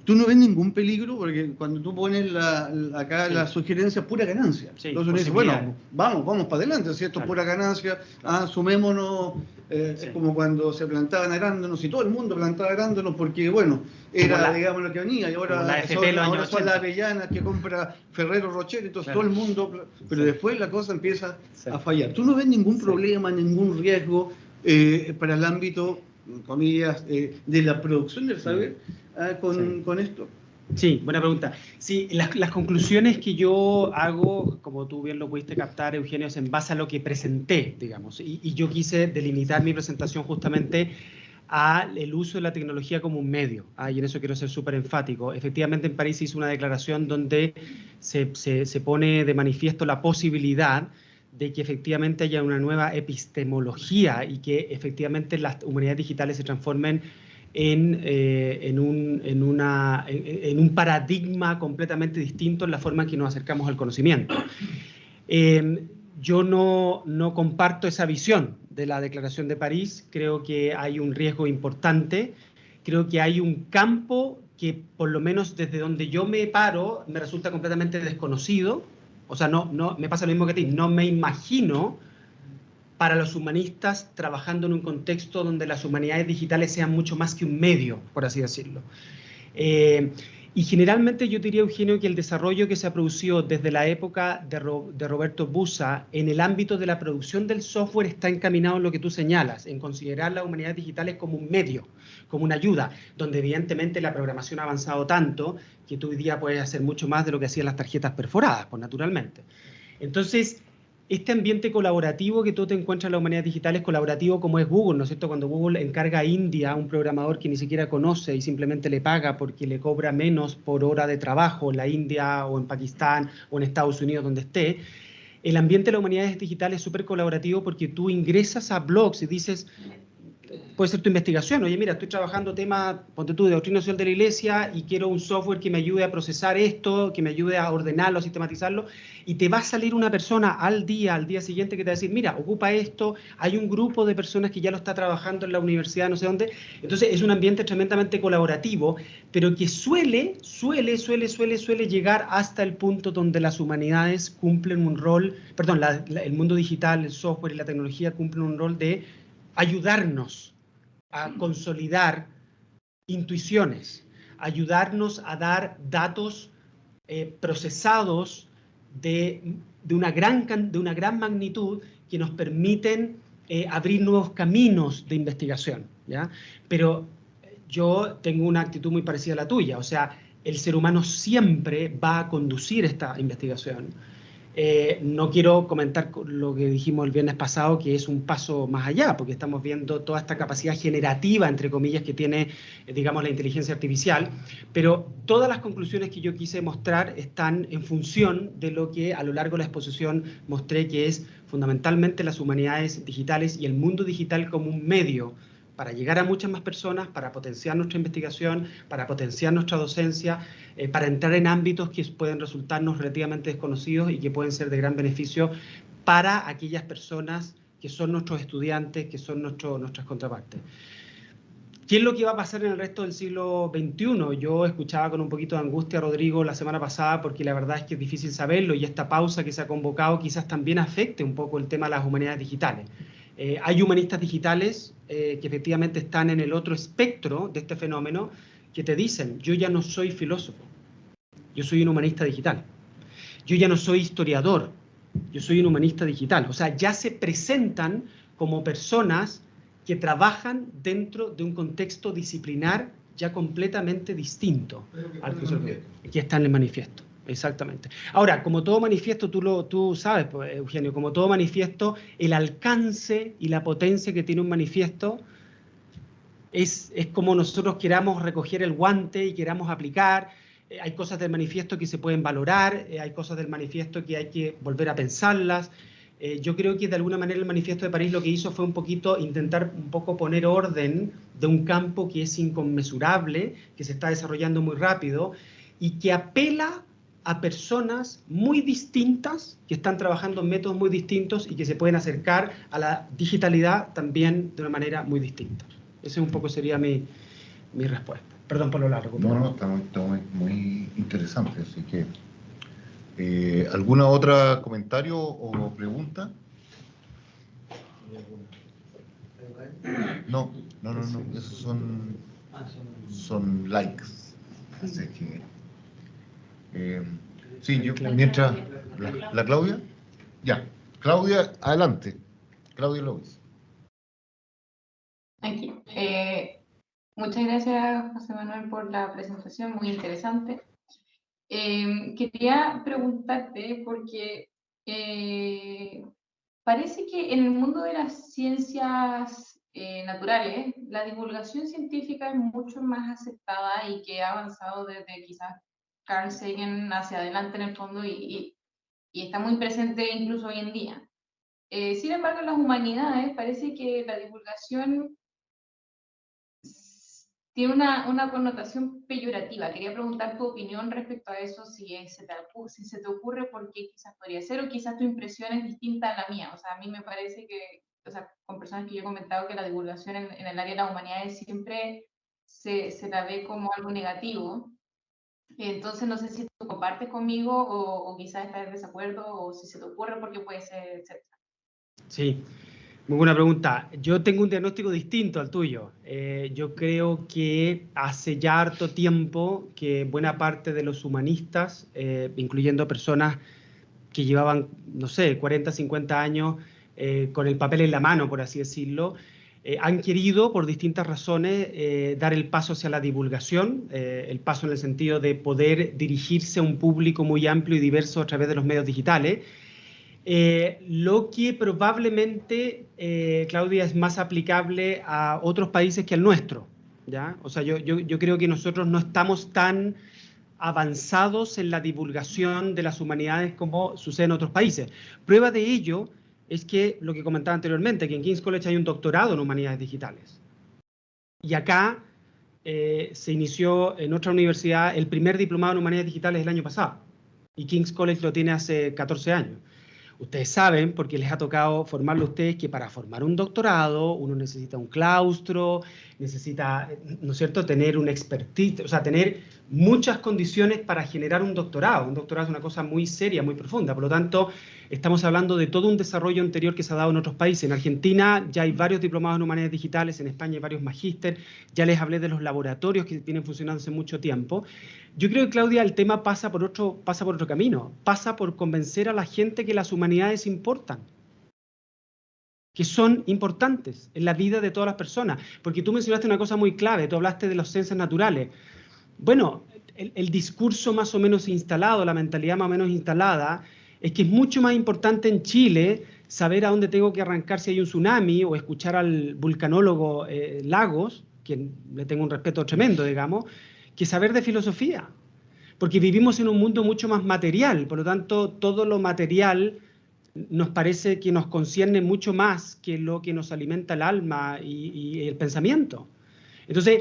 tú no ves ningún peligro porque cuando tú pones acá la sugerencia, pura ganancia. Sí, entonces uno dice, bueno, vamos para adelante, si esto es pura ganancia, sumémonos, es como cuando se plantaban arándanos y todo el mundo plantaba arándanos porque, bueno, era, digamos, lo que venía, y ahora son las avellanas que compra Ferrero Rocher, entonces todo el mundo, pero después la cosa empieza a fallar. Tú no ves ningún problema, ningún riesgo para el ámbito, comillas, de la producción del saber con esto. Sí, buena pregunta. Sí, las conclusiones que yo hago, como tú bien lo pudiste captar, Eugenio, es en base a lo que presenté, digamos, y yo quise delimitar mi presentación justamente al uso de la tecnología como un medio, y en eso quiero ser súper enfático. Efectivamente, en París se hizo una declaración donde se pone de manifiesto la posibilidad de que efectivamente haya una nueva epistemología y que efectivamente las humanidades digitales se transformen en un paradigma completamente distinto en la forma en que nos acercamos al conocimiento. Yo no comparto esa visión de la Declaración de París, creo que hay un riesgo importante, creo que hay un campo que por lo menos desde donde yo me paro me resulta completamente desconocido, o sea, me pasa lo mismo que a ti, no me imagino para los humanistas trabajando en un contexto donde las humanidades digitales sean mucho más que un medio, por así decirlo. Y generalmente yo diría, Eugenio, que el desarrollo que se ha producido desde la época de Roberto Busa en el ámbito de la producción del software está encaminado en lo que tú señalas, en considerar las humanidades digitales como un medio, como una ayuda, donde evidentemente la programación ha avanzado tanto que tú hoy día puedes hacer mucho más de lo que hacían las tarjetas perforadas, pues naturalmente. Entonces, este ambiente colaborativo que tú te encuentras en las humanidades digitales, colaborativo como es Google, ¿no es cierto? Cuando Google encarga a India a un programador que ni siquiera conoce y simplemente le paga porque le cobra menos por hora de trabajo en la India o en Pakistán o en Estados Unidos, donde esté, el ambiente de las humanidades digitales es súper colaborativo porque tú ingresas a blogs y dices, puede ser tu investigación, oye, mira, estoy trabajando temas, ponte tú, de doctrina social de la Iglesia y quiero un software que me ayude a procesar esto, que me ayude a ordenarlo, a sistematizarlo, y te va a salir una persona al día siguiente que te va a decir, mira, ocupa esto, hay un grupo de personas que ya lo está trabajando en la universidad, no sé dónde. Entonces es un ambiente tremendamente colaborativo, pero que suele llegar hasta el punto donde las humanidades cumplen un rol, perdón, el mundo digital, el software y la tecnología cumplen un rol de ayudarnos a consolidar intuiciones, ayudarnos a dar datos procesados de una gran magnitud que nos permiten abrir nuevos caminos de investigación, ¿ya? Pero yo tengo una actitud muy parecida a la tuya, o sea, el ser humano siempre va a conducir esta investigación. No quiero comentar lo que dijimos el viernes pasado, que es un paso más allá, porque estamos viendo toda esta capacidad generativa, entre comillas, que tiene, digamos, la inteligencia artificial, pero todas las conclusiones que yo quise mostrar están en función de lo que a lo largo de la exposición mostré, que es fundamentalmente las humanidades digitales y el mundo digital como un medio para llegar a muchas más personas, para potenciar nuestra investigación, para potenciar nuestra docencia, para entrar en ámbitos que pueden resultarnos relativamente desconocidos y que pueden ser de gran beneficio para aquellas personas que son nuestros estudiantes, que son nuestras contrapartes. ¿Qué es lo que va a pasar en el resto del siglo XXI? Yo escuchaba con un poquito de angustia a Rodrigo la semana pasada, porque la verdad es que es difícil saberlo, y esta pausa que se ha convocado quizás también afecte un poco el tema de las humanidades digitales. Hay humanistas digitales que efectivamente están en el otro espectro de este fenómeno, que te dicen: yo ya no soy filósofo, yo soy un humanista digital. Yo ya no soy historiador, yo soy un humanista digital. O sea, ya se presentan como personas que trabajan dentro de un contexto disciplinar ya completamente distinto al que está en el manifiesto. Exactamente. Ahora, como todo manifiesto, tú sabes, pues, Eugenio, como todo manifiesto, el alcance y la potencia que tiene un manifiesto es como nosotros queramos recoger el guante y queramos aplicar. Hay cosas del manifiesto que se pueden valorar, hay cosas del manifiesto que hay que volver a pensarlas. Yo creo que de alguna manera el manifiesto de París lo que hizo fue un poquito intentar un poco poner orden de un campo que es inconmensurable, que se está desarrollando muy rápido y que apela a personas muy distintas que están trabajando en métodos muy distintos y que se pueden acercar a la digitalidad también de una manera muy distinta. Ese un poco sería mi respuesta. Perdón por lo largo. No, está muy interesante, así que... ¿alguna otra comentario o pregunta? No, esos son likes. Así que... sí, yo, mientras... ¿La Claudia? Ya, Claudia, adelante. Claudia López. Aquí. Muchas gracias, José Manuel, por la presentación, muy interesante. Quería preguntarte, porque parece que en el mundo de las ciencias naturales, la divulgación científica es mucho más aceptada y que ha avanzado desde quizás Carl Sagan hacia adelante en el fondo y está muy presente incluso hoy en día. Sin embargo, en las humanidades parece que la divulgación tiene una connotación peyorativa. Quería preguntar tu opinión respecto a eso, si se te ocurre por qué quizás podría ser, o quizás tu impresión es distinta a la mía. O sea, a mí me parece que, o sea, con personas que yo he comentado, que la divulgación en el área de las humanidades siempre se la ve como algo negativo. Entonces, no sé si tú compartes conmigo o quizás estás en desacuerdo, o si se te ocurre por qué puede ser, etc. Sí, muy buena pregunta. Yo tengo un diagnóstico distinto al tuyo. Yo creo que hace ya harto tiempo que buena parte de los humanistas, incluyendo personas que llevaban, no sé, 40, 50 años con el papel en la mano, por así decirlo, han querido, por distintas razones, dar el paso hacia la divulgación, el paso en el sentido de poder dirigirse a un público muy amplio y diverso a través de los medios digitales. Lo que probablemente, Claudia, es más aplicable a otros países que al nuestro, ¿ya? O sea, yo creo que nosotros no estamos tan avanzados en la divulgación de las humanidades como sucede en otros países. Prueba de ello es que, lo que comentaba anteriormente, que en King's College hay un doctorado en humanidades digitales. Y acá se inició en otra universidad el primer diplomado en humanidades digitales el año pasado. Y King's College lo tiene hace 14 años. Ustedes saben, porque les ha tocado formarlo a ustedes, que para formar un doctorado uno necesita un claustro, necesita, ¿no es cierto?, tener un expertise, o sea, tener muchas condiciones para generar un doctorado. Un doctorado es una cosa muy seria, muy profunda. Por lo tanto, estamos hablando de todo un desarrollo anterior que se ha dado en otros países. En Argentina ya hay varios diplomados en humanidades digitales, en España hay varios magíster, ya les hablé de los laboratorios que vienen funcionando hace mucho tiempo. Yo creo que, Claudia, el tema pasa por otro camino, pasa por convencer a la gente que las humanidades importan, que son importantes en la vida de todas las personas. Porque tú mencionaste una cosa muy clave, tú hablaste de las ciencias naturales. Bueno, el discurso más o menos instalado, la mentalidad más o menos instalada, es que es mucho más importante en Chile saber a dónde tengo que arrancar si hay un tsunami, o escuchar al vulcanólogo Lagos, que le tengo un respeto tremendo, digamos, que saber de filosofía. Porque vivimos en un mundo mucho más material, por lo tanto, todo lo material nos parece que nos concierne mucho más que lo que nos alimenta el alma y el pensamiento. Entonces,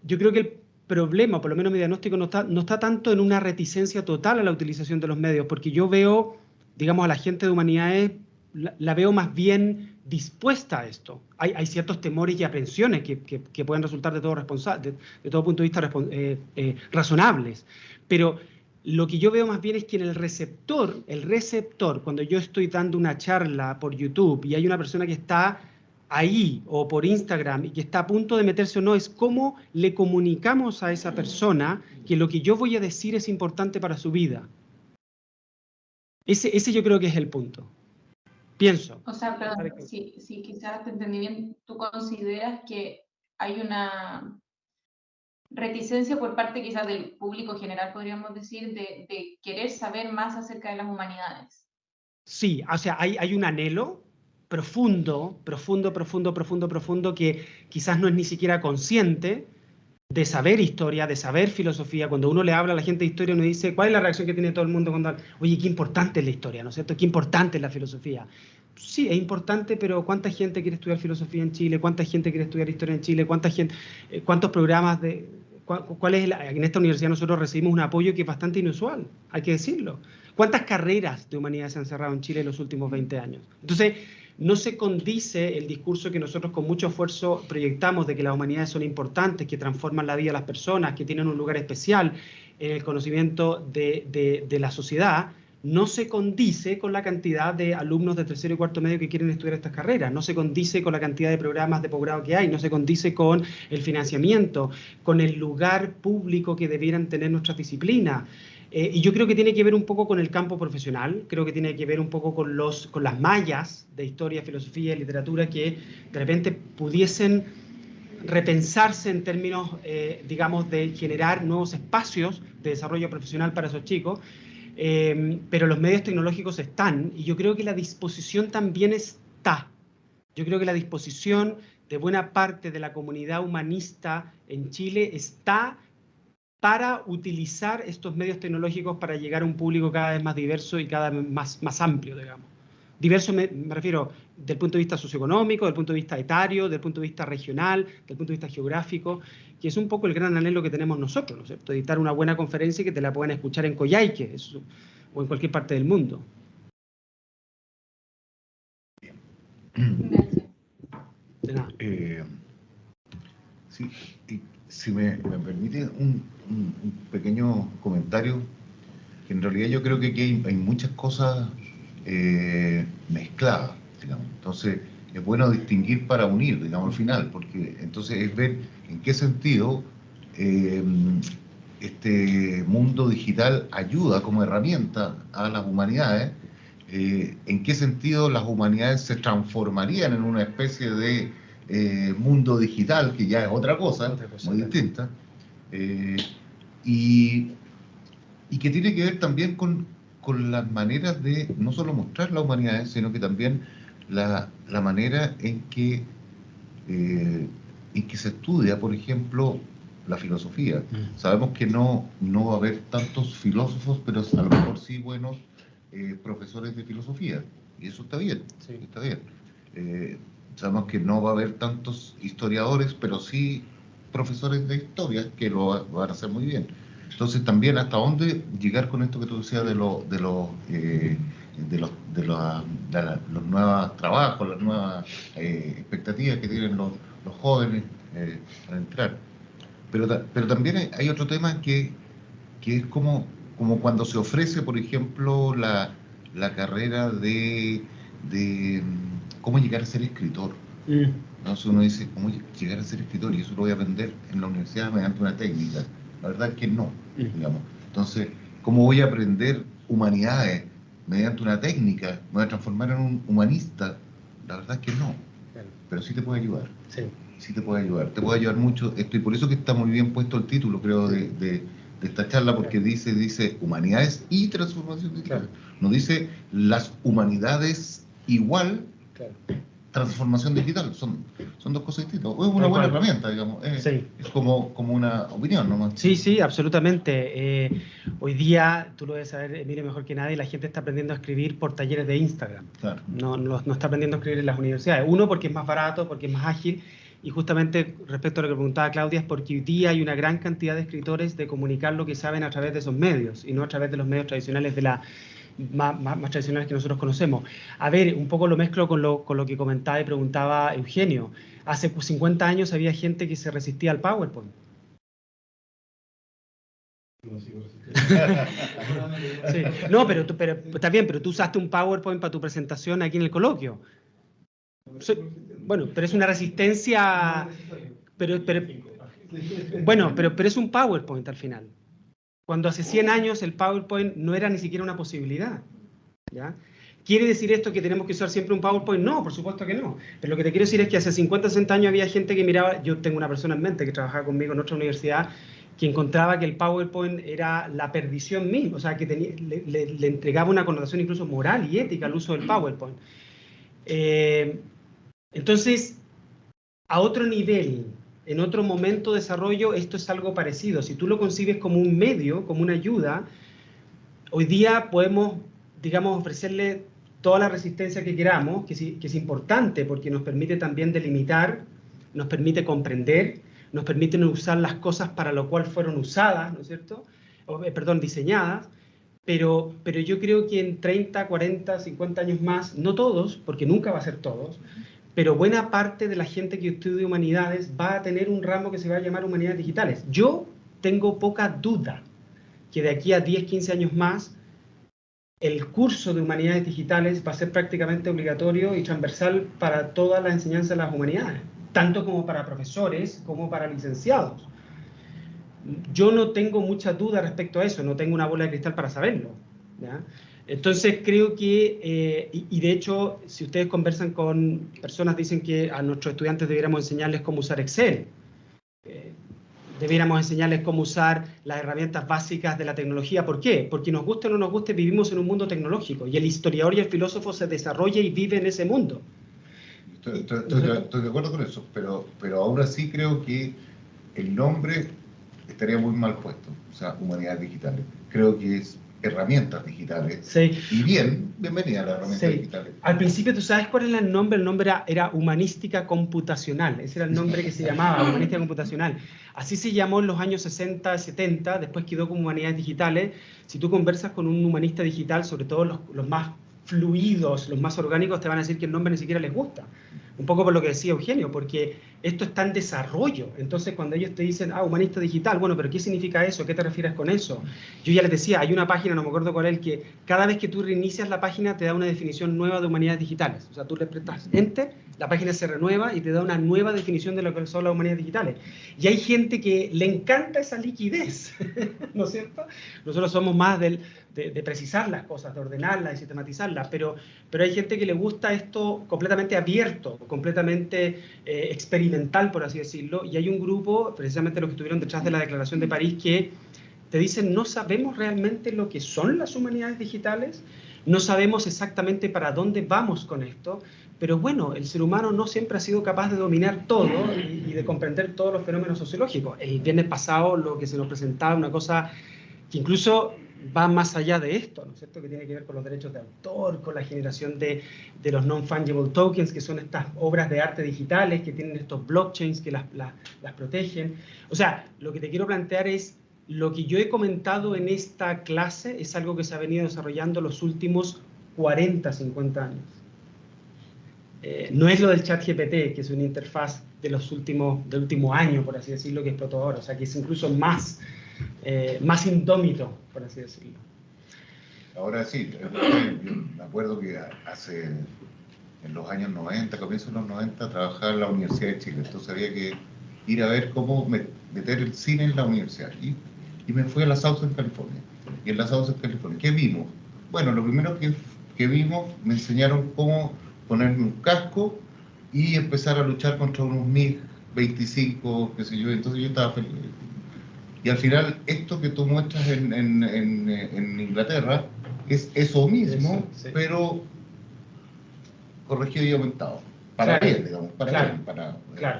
yo creo que el problema, por lo menos mi diagnóstico, no está tanto en una reticencia total a la utilización de los medios, porque yo veo, digamos, a la gente de humanidades la veo más bien dispuesta a esto. Hay ciertos temores y aprensiones que pueden resultar de todo punto de vista razonables, pero lo que yo veo más bien es que en el receptor, cuando yo estoy dando una charla por YouTube y hay una persona que está ahí o por Instagram y que está a punto de meterse o no, es cómo le comunicamos a esa persona que lo que yo voy a decir es importante para su vida. Ese yo creo que es el punto. Pienso. O sea, perdón, si quizás te entendí bien, ¿tú consideras que hay una reticencia por parte quizás del público general, podríamos decir, de querer saber más acerca de las humanidades? Sí, o sea, hay un anhelo profundo, que quizás no es ni siquiera consciente de saber historia, de saber filosofía. Cuando uno le habla a la gente de historia, uno dice, ¿cuál es la reacción que tiene todo el mundo cuando, oye, qué importante es la historia, ¿no es cierto? Qué importante es la filosofía. Sí, es importante, pero ¿cuánta gente quiere estudiar filosofía en Chile? ¿Cuánta gente quiere estudiar historia en Chile? ¿Cuántos programas de... en esta universidad nosotros recibimos un apoyo que es bastante inusual, hay que decirlo. ¿Cuántas carreras de humanidades se han cerrado en Chile en los últimos 20 años? Entonces, no se condice el discurso que nosotros con mucho esfuerzo proyectamos de que las humanidades son importantes, que transforman la vida de las personas, que tienen un lugar especial en el conocimiento de la sociedad, no se condice con la cantidad de alumnos de tercero y cuarto medio que quieren estudiar estas carreras, no se condice con la cantidad de programas de posgrado que hay, no se condice con el financiamiento, con el lugar público que debieran tener nuestras disciplinas. Y yo creo que tiene que ver un poco con el campo profesional, creo que tiene que ver un poco con las mallas de historia, filosofía y literatura que de repente pudiesen repensarse en términos, digamos, de generar nuevos espacios de desarrollo profesional para esos chicos, pero los medios tecnológicos están, y yo creo que la disposición también está. Yo creo que la disposición de buena parte de la comunidad humanista en Chile está para utilizar estos medios tecnológicos para llegar a un público cada vez más diverso y cada vez más amplio, digamos. Diverso me refiero del punto de vista socioeconómico, del punto de vista etario, del punto de vista regional, del punto de vista geográfico, que es un poco el gran anhelo que tenemos nosotros, ¿no es cierto? Editar una buena conferencia y que te la puedan escuchar en Coyhaique o en cualquier parte del mundo. Gracias. De nada. Sí, y si me permite un pequeño comentario, que en realidad yo creo que aquí hay muchas cosas mezcladas, digamos. Entonces, es bueno distinguir para unir, digamos, al final, porque entonces es ver en qué sentido este mundo digital ayuda como herramienta a las humanidades, en qué sentido las humanidades se transformarían en una especie de mundo digital, que ya es otra cosa muy distinta, y que tiene que ver también con las maneras de no solo mostrar las humanidades, sino que también la manera en que se estudia, por ejemplo, la filosofía. Sabemos que no va a haber tantos filósofos, pero a lo mejor sí buenos profesores de filosofía, y eso está bien, Sí. está bien. Sabemos que no va a haber tantos historiadores, pero sí profesores de historia que lo van a hacer muy bien. Entonces también hasta dónde llegar con esto que tú decías de los nuevos trabajos, las nuevas expectativas que tienen los jóvenes para entrar. Pero también hay otro tema que es como cuando se ofrece, por ejemplo, la carrera de cómo llegar a ser escritor. Entonces uno dice, ¿cómo llegar a ser escritor? Y eso lo voy a aprender en la universidad mediante una técnica. La verdad es que no, digamos. Entonces, ¿cómo voy a aprender humanidades mediante una técnica? ¿Me voy a transformar en un humanista? La verdad es que no. Claro. Pero sí te puede ayudar. Sí. Sí te puede ayudar. Te puede ayudar mucho. Y por eso que está muy bien puesto el título, creo, de esta charla, porque dice humanidades y transformación digital. Claro. No dice las humanidades igual... Claro. Transformación digital, son dos cosas distintas. Es una buena herramienta, digamos. Sí. Es como una opinión nomás. Sí, absolutamente. Hoy día, tú lo debes saber, Emilio, mejor que nadie, la gente está aprendiendo a escribir por talleres de Instagram. Claro. No está aprendiendo a escribir en las universidades. Uno, porque es más barato, porque es más ágil, y justamente respecto a lo que preguntaba Claudia, es porque hoy día hay una gran cantidad de escritores de comunicar lo que saben a través de esos medios, y no a través de los medios tradicionales de más tradicionales que nosotros conocemos. A ver, un poco lo mezclo con lo que comentaba y preguntaba Eugenio. Hace 50 años había gente que se resistía al PowerPoint. Sí. No, pero está bien, pero tú usaste un PowerPoint para tu presentación aquí en el coloquio. Bueno, pero es una resistencia, pero es un PowerPoint al final. Cuando hace 100 años el PowerPoint no era ni siquiera una posibilidad, ¿ya? ¿Quiere decir esto que tenemos que usar siempre un PowerPoint? No, por supuesto que no. Pero lo que te quiero decir es que hace 50, 60 años había gente que miraba, yo tengo una persona en mente que trabajaba conmigo en otra universidad, que encontraba que el PowerPoint era la perdición misma, o sea, que le entregaba una connotación incluso moral y ética al uso del PowerPoint. Entonces, a otro nivel, en otro momento de desarrollo, esto es algo parecido. Si tú lo concibes como un medio, como una ayuda, hoy día podemos, digamos, ofrecerle toda la resistencia que queramos, que es importante porque nos permite también delimitar, nos permite comprender, nos permite usar las cosas para lo cual fueron usadas, ¿no es cierto? Perdón, diseñadas. Pero yo creo que en 30, 40, 50 años más, no todos, porque nunca va a ser todos, pero buena parte de la gente que estudia humanidades va a tener un ramo que se va a llamar humanidades digitales. Yo tengo poca duda que de aquí a 10, 15 años más, el curso de humanidades digitales va a ser prácticamente obligatorio y transversal para toda la enseñanza de las humanidades, tanto como para profesores como para licenciados. Yo no tengo mucha duda respecto a eso, no tengo una bola de cristal para saberlo, ¿ya? Entonces creo que, y de hecho, si ustedes conversan con personas, dicen que a nuestros estudiantes debiéramos enseñarles cómo usar Excel, debiéramos enseñarles cómo usar las herramientas básicas de la tecnología. ¿Por qué? Porque nos guste o no nos guste, vivimos en un mundo tecnológico, y el historiador y el filósofo se desarrolla y vive en ese mundo. Estoy de acuerdo con eso, pero aún así creo que el nombre estaría muy mal puesto, o sea, humanidades digitales. Creo que es herramientas digitales. Sí. Y bienvenida a las herramientas digitales. Al principio, ¿tú sabes cuál era el nombre? El nombre era humanística computacional. Ese era el nombre que se llamaba, humanística computacional. Así se llamó en los años 60, 70, después quedó como humanidades digitales. Si tú conversas con un humanista digital, sobre todo los más fluidos, los más orgánicos, te van a decir que el nombre ni siquiera les gusta. Un poco por lo que decía Eugenio, porque esto está en desarrollo. Entonces, cuando ellos te dicen, humanista digital, bueno, pero ¿qué significa eso? ¿Qué te refieres con eso? Yo ya les decía, hay una página, no me acuerdo cuál es, que cada vez que tú reinicias la página te da una definición nueva de humanidades digitales. O sea, tú le apretas Enter, la página se renueva y te da una nueva definición de lo que son las humanidades digitales. Y hay gente que le encanta esa liquidez, ¿no es cierto? Nosotros somos más de precisar las cosas, de ordenarlas, de sistematizarlas, pero hay gente que le gusta esto completamente abierto, completamente experimental, por así decirlo, y hay un grupo, precisamente los que estuvieron detrás de la Declaración de París, que te dicen, no sabemos realmente lo que son las humanidades digitales, no sabemos exactamente para dónde vamos con esto, pero bueno, el ser humano no siempre ha sido capaz de dominar todo y de comprender todos los fenómenos sociológicos. El viernes pasado lo que se nos presentaba, una cosa que incluso va más allá de esto, ¿no es cierto?, que tiene que ver con los derechos de autor, con la generación de los non-fungible tokens, que son estas obras de arte digitales que tienen estos blockchains que las protegen. O sea, lo que te quiero plantear es, lo que yo he comentado en esta clase es algo que se ha venido desarrollando los últimos 40, 50 años. No es lo del ChatGPT, que es una interfaz del último año, por así decirlo, que explotó ahora. O sea, que es incluso más indómito, por así decirlo. Ahora sí, yo me acuerdo que en los años 90, comienzos de los 90, trabajaba en la Universidad de Chile. Entonces había que ir a ver cómo meter el cine en la universidad. Y me fui a la Southern California. Y en la Southern California, ¿qué vimos? Bueno, lo primero que vimos, me enseñaron cómo ponerme un casco y empezar a luchar contra unos MiG-25, qué sé yo. Entonces yo estaba feliz. Y al final, esto que tú muestras en Inglaterra es eso mismo, sí. Pero corregido y aumentado. Para bien, digamos, para bien.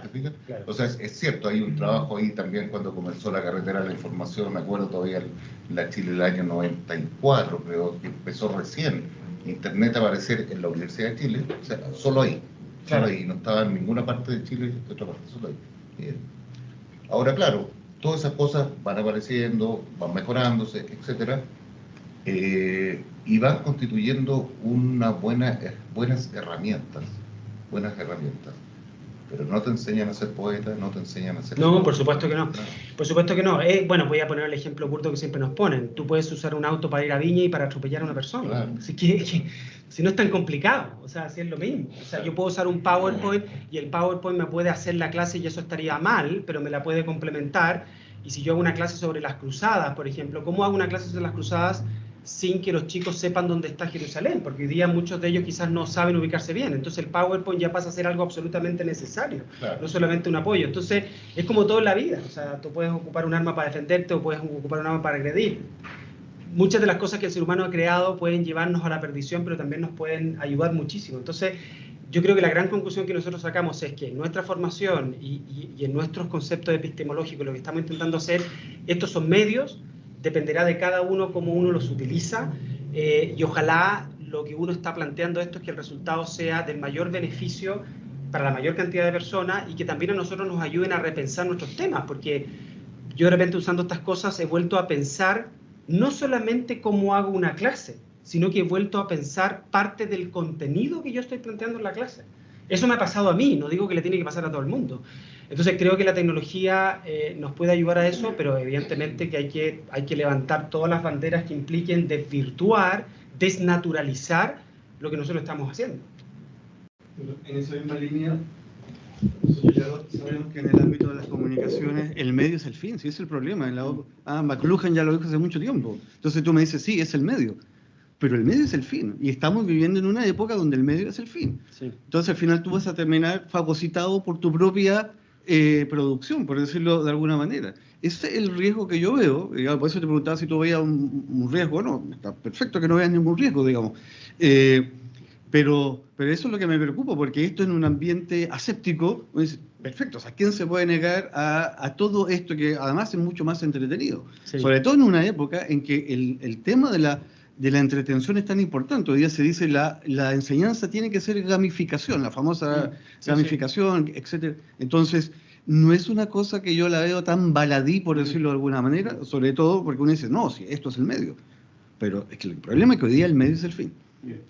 ¿Te fijas? Claro. O sea, es cierto, hay un trabajo ahí también cuando comenzó la carretera de la información. Me acuerdo todavía la Chile del año 94, creo que empezó recién Internet a aparecer en la Universidad de Chile. O sea, solo ahí. Solo ahí. No estaba en ninguna parte de Chile, de otra parte, solo ahí. Bien. Ahora, claro, todas esas cosas van apareciendo, van mejorándose, etcétera. y van constituyendo buenas herramientas, pero no te enseñan a ser poeta, no te enseñan a ser... No, por supuesto que no. Por supuesto que no. Bueno, voy a poner el ejemplo burdo que siempre nos ponen. Tú puedes usar un auto para ir a Viña y para atropellar a una persona. Claro. Así que si no es tan complicado, o sea, si es lo mismo. O sea, yo puedo usar un PowerPoint y el PowerPoint me puede hacer la clase y eso estaría mal, pero me la puede complementar. Y si yo hago una clase sobre las cruzadas, por ejemplo, ¿cómo hago una clase sobre las cruzadas sin que los chicos sepan dónde está Jerusalén? Porque hoy día muchos de ellos quizás no saben ubicarse bien. Entonces el PowerPoint ya pasa a ser algo absolutamente necesario, Claro. no solamente un apoyo. Entonces es como todo en la vida. O sea, tú puedes ocupar un arma para defenderte o puedes ocupar un arma para agredir. Muchas de las cosas que el ser humano ha creado pueden llevarnos a la perdición, pero también nos pueden ayudar muchísimo. Entonces, yo creo que la gran conclusión que nosotros sacamos es que en nuestra formación y en nuestros conceptos epistemológicos, lo que estamos intentando hacer, estos son medios, dependerá de cada uno cómo uno los utiliza, y ojalá lo que uno está planteando esto es que el resultado sea del mayor beneficio para la mayor cantidad de personas y que también a nosotros nos ayuden a repensar nuestros temas, porque yo de repente usando estas cosas he vuelto a pensar no solamente cómo hago una clase, sino que he vuelto a pensar parte del contenido que yo estoy planteando en la clase. Eso me ha pasado a mí, no digo que le tiene que pasar a todo el mundo. Entonces creo que la tecnología nos puede ayudar a eso, pero evidentemente que hay que levantar todas las banderas que impliquen desvirtuar, desnaturalizar lo que nosotros estamos haciendo. En esa misma línea, nosotros ya sabemos que en el ámbito de las comunicaciones el medio es el fin, sí es el problema. McLuhan ya lo dijo hace mucho tiempo. Entonces tú me dices, sí, es el medio. Pero el medio es el fin, y estamos viviendo en una época donde el medio es el fin. Sí. Entonces al final tú vas a terminar fagocitado por tu propia producción, por decirlo de alguna manera. Ese es el riesgo que yo veo, digamos, por eso te preguntaba si tú veías un riesgo. No, está perfecto que no veas ningún riesgo, digamos. Pero eso es lo que me preocupa, porque esto en un ambiente aséptico, es perfecto, o sea, ¿quién se puede negar a todo esto que además es mucho más entretenido? Sí. Sobre todo en una época en que el tema de la entretención es tan importante. Hoy día se dice la enseñanza tiene que ser gamificación, la famosa gamificación, etcétera. Entonces, no es una cosa que yo la veo tan baladí, por decirlo de alguna manera, sobre todo porque uno dice, no, si esto es el medio. Pero es que el problema es que hoy día el medio es el fin.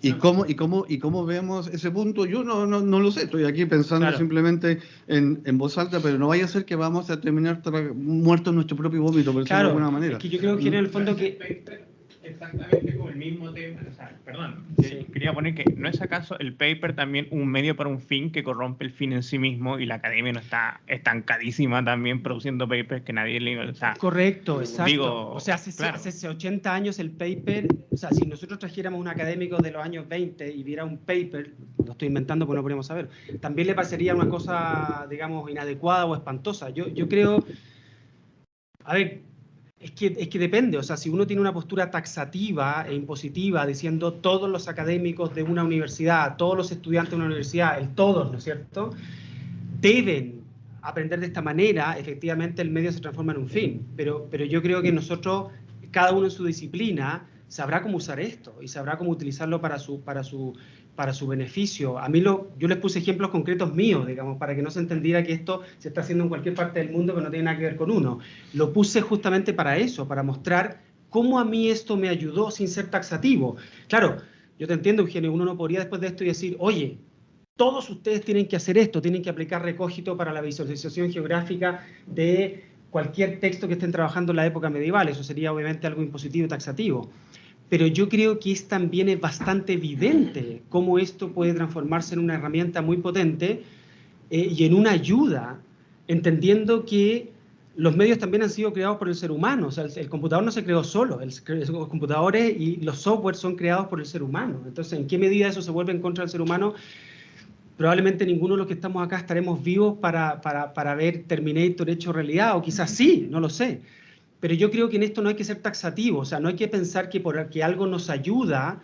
¿Y cómo vemos ese punto? Yo no lo sé, estoy aquí pensando simplemente en voz alta, pero no vaya a ser que vamos a terminar muertos en nuestro propio vómito, por decirlo de alguna manera. Es que yo creo que en el fondo que... Exactamente como el mismo tema, o sea, perdón, quería poner que ¿no es acaso el paper también un medio para un fin que corrompe el fin en sí mismo y la academia no está estancadísima también produciendo papers que nadie lee? O sea, correcto, exacto. Digo, o sea, hace 80 años el paper, o sea, si nosotros trajéramos un académico de los años 20 y viera un paper, lo estoy inventando porque no podemos saber, también le parecería una cosa, digamos, inadecuada o espantosa. Yo creo, a ver, es que depende, o sea, si uno tiene una postura taxativa e impositiva diciendo todos los académicos de una universidad, todos los estudiantes de una universidad, todos, ¿no es cierto?, deben aprender de esta manera, efectivamente el medio se transforma en un fin, pero yo creo que nosotros, cada uno en su disciplina, sabrá cómo usar esto y sabrá cómo utilizarlo para su beneficio. A mí yo les puse ejemplos concretos míos, digamos, para que no se entendiera que esto se está haciendo en cualquier parte del mundo que no tiene nada que ver con uno. Lo puse justamente para eso, para mostrar cómo a mí esto me ayudó sin ser taxativo. Claro, yo te entiendo, Eugenio, uno no podría después de esto y decir, oye, todos ustedes tienen que hacer esto, tienen que aplicar recógito para la visualización geográfica de cualquier texto que estén trabajando en la época medieval. Eso sería obviamente algo impositivo y taxativo. Pero yo creo que también es bastante evidente cómo esto puede transformarse en una herramienta muy potente y en una ayuda, entendiendo que los medios también han sido creados por el ser humano. O sea, el computador no se creó solo, los computadores y los softwares son creados por el ser humano. Entonces, ¿en qué medida eso se vuelve en contra del ser humano? Probablemente ninguno de los que estamos acá estaremos vivos para ver Terminator hecho realidad, o quizás sí, no lo sé. Pero yo creo que en esto no hay que ser taxativo, o sea, no hay que pensar que porque algo nos ayuda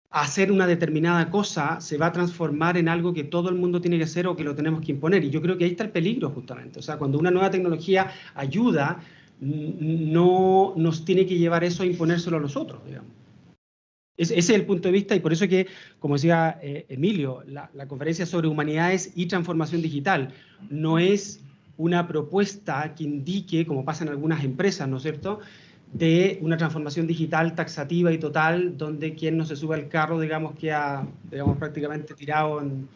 a hacer una determinada cosa, se va a transformar en algo que todo el mundo tiene que hacer o que lo tenemos que imponer. Y yo creo que ahí está el peligro, justamente. O sea, cuando una nueva tecnología ayuda, no nos tiene que llevar eso a imponérselo a nosotros, digamos. Ese es el punto de vista, y por eso que, como decía Emilio, la conferencia sobre humanidades y transformación digital no es una propuesta que indique, como pasa en algunas empresas, ¿no es cierto?, de una transformación digital taxativa y total, donde quien no se sube al carro, digamos, queda, digamos, prácticamente tirado en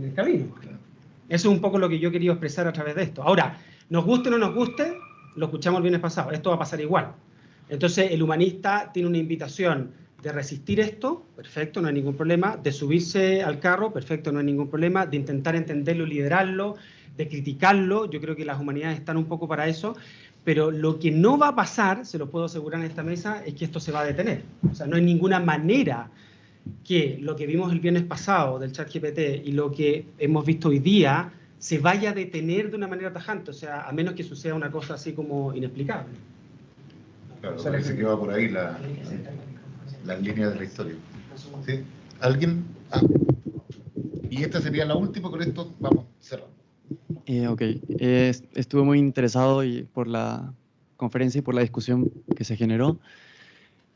el camino. Eso es un poco lo que yo he querido expresar a través de esto. Ahora, nos guste o no nos guste, lo escuchamos el viernes pasado, esto va a pasar igual. Entonces, el humanista tiene una invitación de resistir esto, perfecto, no hay ningún problema, de subirse al carro, perfecto, no hay ningún problema, de intentar entenderlo, liderarlo, de criticarlo, yo creo que las humanidades están un poco para eso, pero lo que no va a pasar, se lo puedo asegurar en esta mesa, es que esto se va a detener. O sea, no hay ninguna manera que lo que vimos el viernes pasado del ChatGPT y lo que hemos visto hoy día se vaya a detener de una manera tajante, o sea, a menos que suceda una cosa así como inexplicable. Claro, parece que va por ahí las líneas de la historia. ¿Sí? ¿Alguien? Ah. Y esta sería la última, con esto vamos cerrando. Ok, estuve muy interesado por la conferencia y por la discusión que se generó.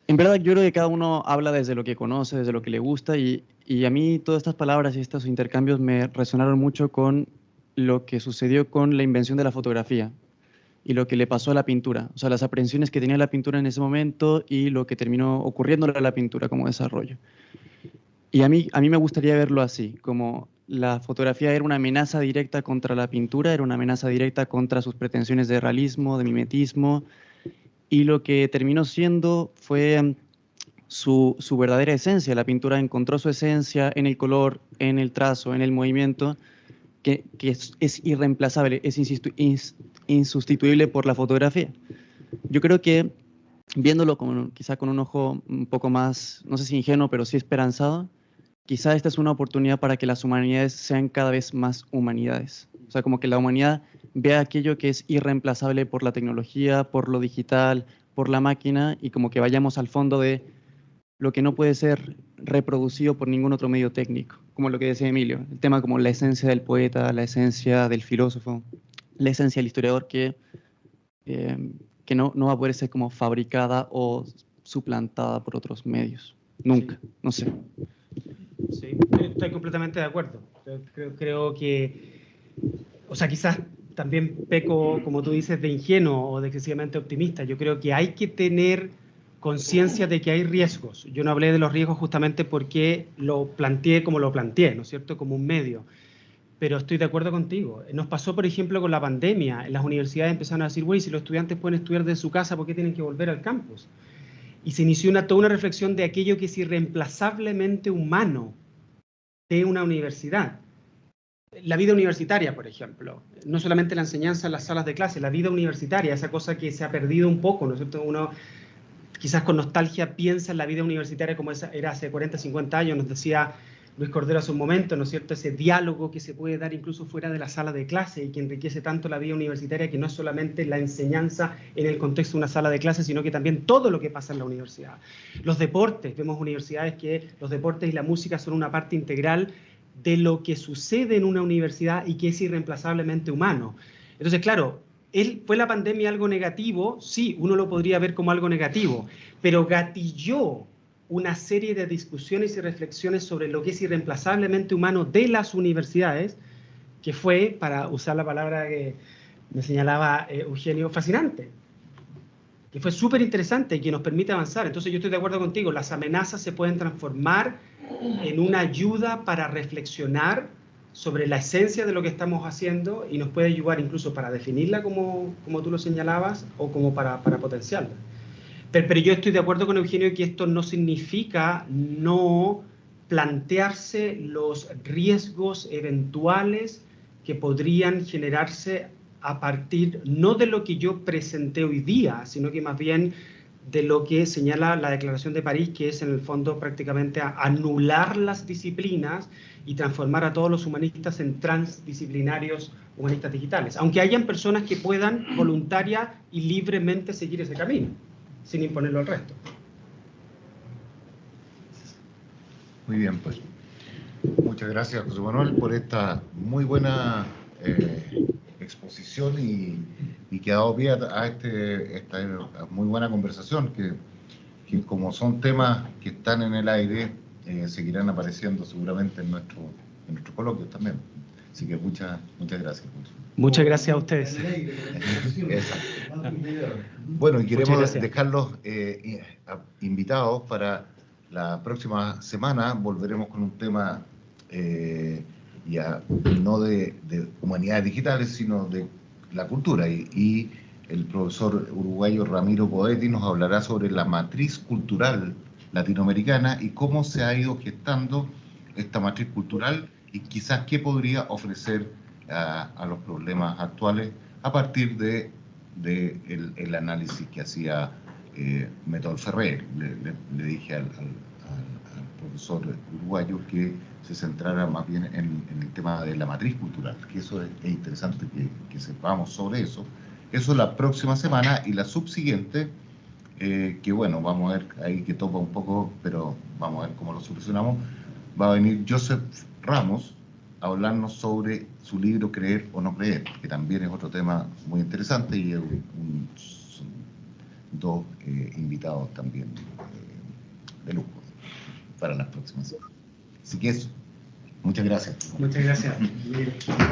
En verdad, yo creo que cada uno habla desde lo que conoce, desde lo que le gusta, y a mí todas estas palabras y estos intercambios me resonaron mucho con lo que sucedió con la invención de la fotografía y lo que le pasó a la pintura. O sea, las aprehensiones que tenía la pintura en ese momento y lo que terminó ocurriéndole a la pintura como desarrollo. Y a mí me gustaría verlo así, como la fotografía era una amenaza directa contra la pintura, era una amenaza directa contra sus pretensiones de realismo, de mimetismo, y lo que terminó siendo fue su verdadera esencia. La pintura encontró su esencia en el color, en el trazo, en el movimiento, que es irreemplazable, es insustituible por la fotografía. Yo creo que, viéndolo quizá con un ojo un poco más, no sé si ingenuo, pero sí esperanzado, quizá esta es una oportunidad para que las humanidades sean cada vez más humanidades. O sea, como que la humanidad vea aquello que es irreemplazable por la tecnología, por lo digital, por la máquina, y como que vayamos al fondo de lo que no puede ser reproducido por ningún otro medio técnico, como lo que decía Emilio, el tema como la esencia del poeta, la esencia del filósofo, la esencia del historiador que no va a poder ser como fabricada o suplantada por otros medios. Nunca, Sí. no sé. Sí, estoy completamente de acuerdo. Creo que, o sea, quizás también peco, como tú dices, de ingenuo o de excesivamente optimista. Yo creo que hay que tener conciencia de que hay riesgos. Yo no hablé de los riesgos justamente porque lo planteé como lo planteé, ¿no es cierto?, como un medio. Pero estoy de acuerdo contigo. Nos pasó, por ejemplo, con la pandemia. En las universidades empezaron a decir, güey, si los estudiantes pueden estudiar desde su casa, ¿por qué tienen que volver al campus? Y se inició toda una reflexión de aquello que es irreemplazablemente humano de una universidad. La vida universitaria, por ejemplo, no solamente la enseñanza en las salas de clase, la vida universitaria, esa cosa que se ha perdido un poco, ¿no es cierto? Uno quizás con nostalgia piensa en la vida universitaria como era hace 40, 50 años, nos decía Luis Cordero hace un momento, ¿no es cierto? Ese diálogo que se puede dar incluso fuera de la sala de clase y que enriquece tanto la vida universitaria, que no es solamente la enseñanza en el contexto de una sala de clase, sino que también todo lo que pasa en la universidad. Los deportes, vemos universidades que los deportes y la música son una parte integral de lo que sucede en una universidad y que es irreemplazablemente humano. Entonces, claro, ¿fue la pandemia algo negativo? Sí, uno lo podría ver como algo negativo, pero gatilló una serie de discusiones y reflexiones sobre lo que es irreemplazablemente humano de las universidades, que fue, para usar la palabra que me señalaba Eugenio, fascinante, que fue súper interesante y que nos permite avanzar. Entonces yo estoy de acuerdo contigo, las amenazas se pueden transformar en una ayuda para reflexionar sobre la esencia de lo que estamos haciendo y nos puede ayudar incluso para definirla como tú lo señalabas o como para potenciarla. Pero yo estoy de acuerdo con Eugenio que esto no significa no plantearse los riesgos eventuales que podrían generarse a partir no de lo que yo presenté hoy día, sino que más bien de lo que señala la Declaración de París, que es en el fondo prácticamente anular las disciplinas y transformar a todos los humanistas en transdisciplinarios humanistas digitales, aunque hayan personas que puedan voluntaria y libremente seguir ese camino, sin imponerlo al resto. Muy bien, pues. Muchas gracias, José Manuel, por esta muy buena exposición y que ha dado pie a esta muy buena conversación, que como son temas que están en el aire, seguirán apareciendo seguramente en nuestros coloquios también. Así que muchas gracias. Muchas gracias a ustedes. Exacto. Bueno, y queremos gracias. dejarlos invitados para la próxima semana. Volveremos con un tema ya no de humanidades digitales, sino de la cultura. Y el profesor uruguayo Ramiro Poetti nos hablará sobre la matriz cultural latinoamericana y cómo se ha ido gestando esta matriz cultural y quizás qué podría ofrecer a los problemas actuales a partir de el análisis que hacía Metol Ferrer. Le dije al profesor uruguayo que se centrara más bien en el tema de la matriz cultural, que eso es interesante que sepamos sobre eso. Eso la próxima semana, y la subsiguiente, que bueno, vamos a ver ahí que topa un poco, pero vamos a ver cómo lo solucionamos. Va a venir Joseph Ramos a hablarnos sobre su libro Creer o no creer, que también es otro tema muy interesante, y son dos invitados también de lujo para las próximas semanas. Así que eso, muchas gracias. Muchas gracias.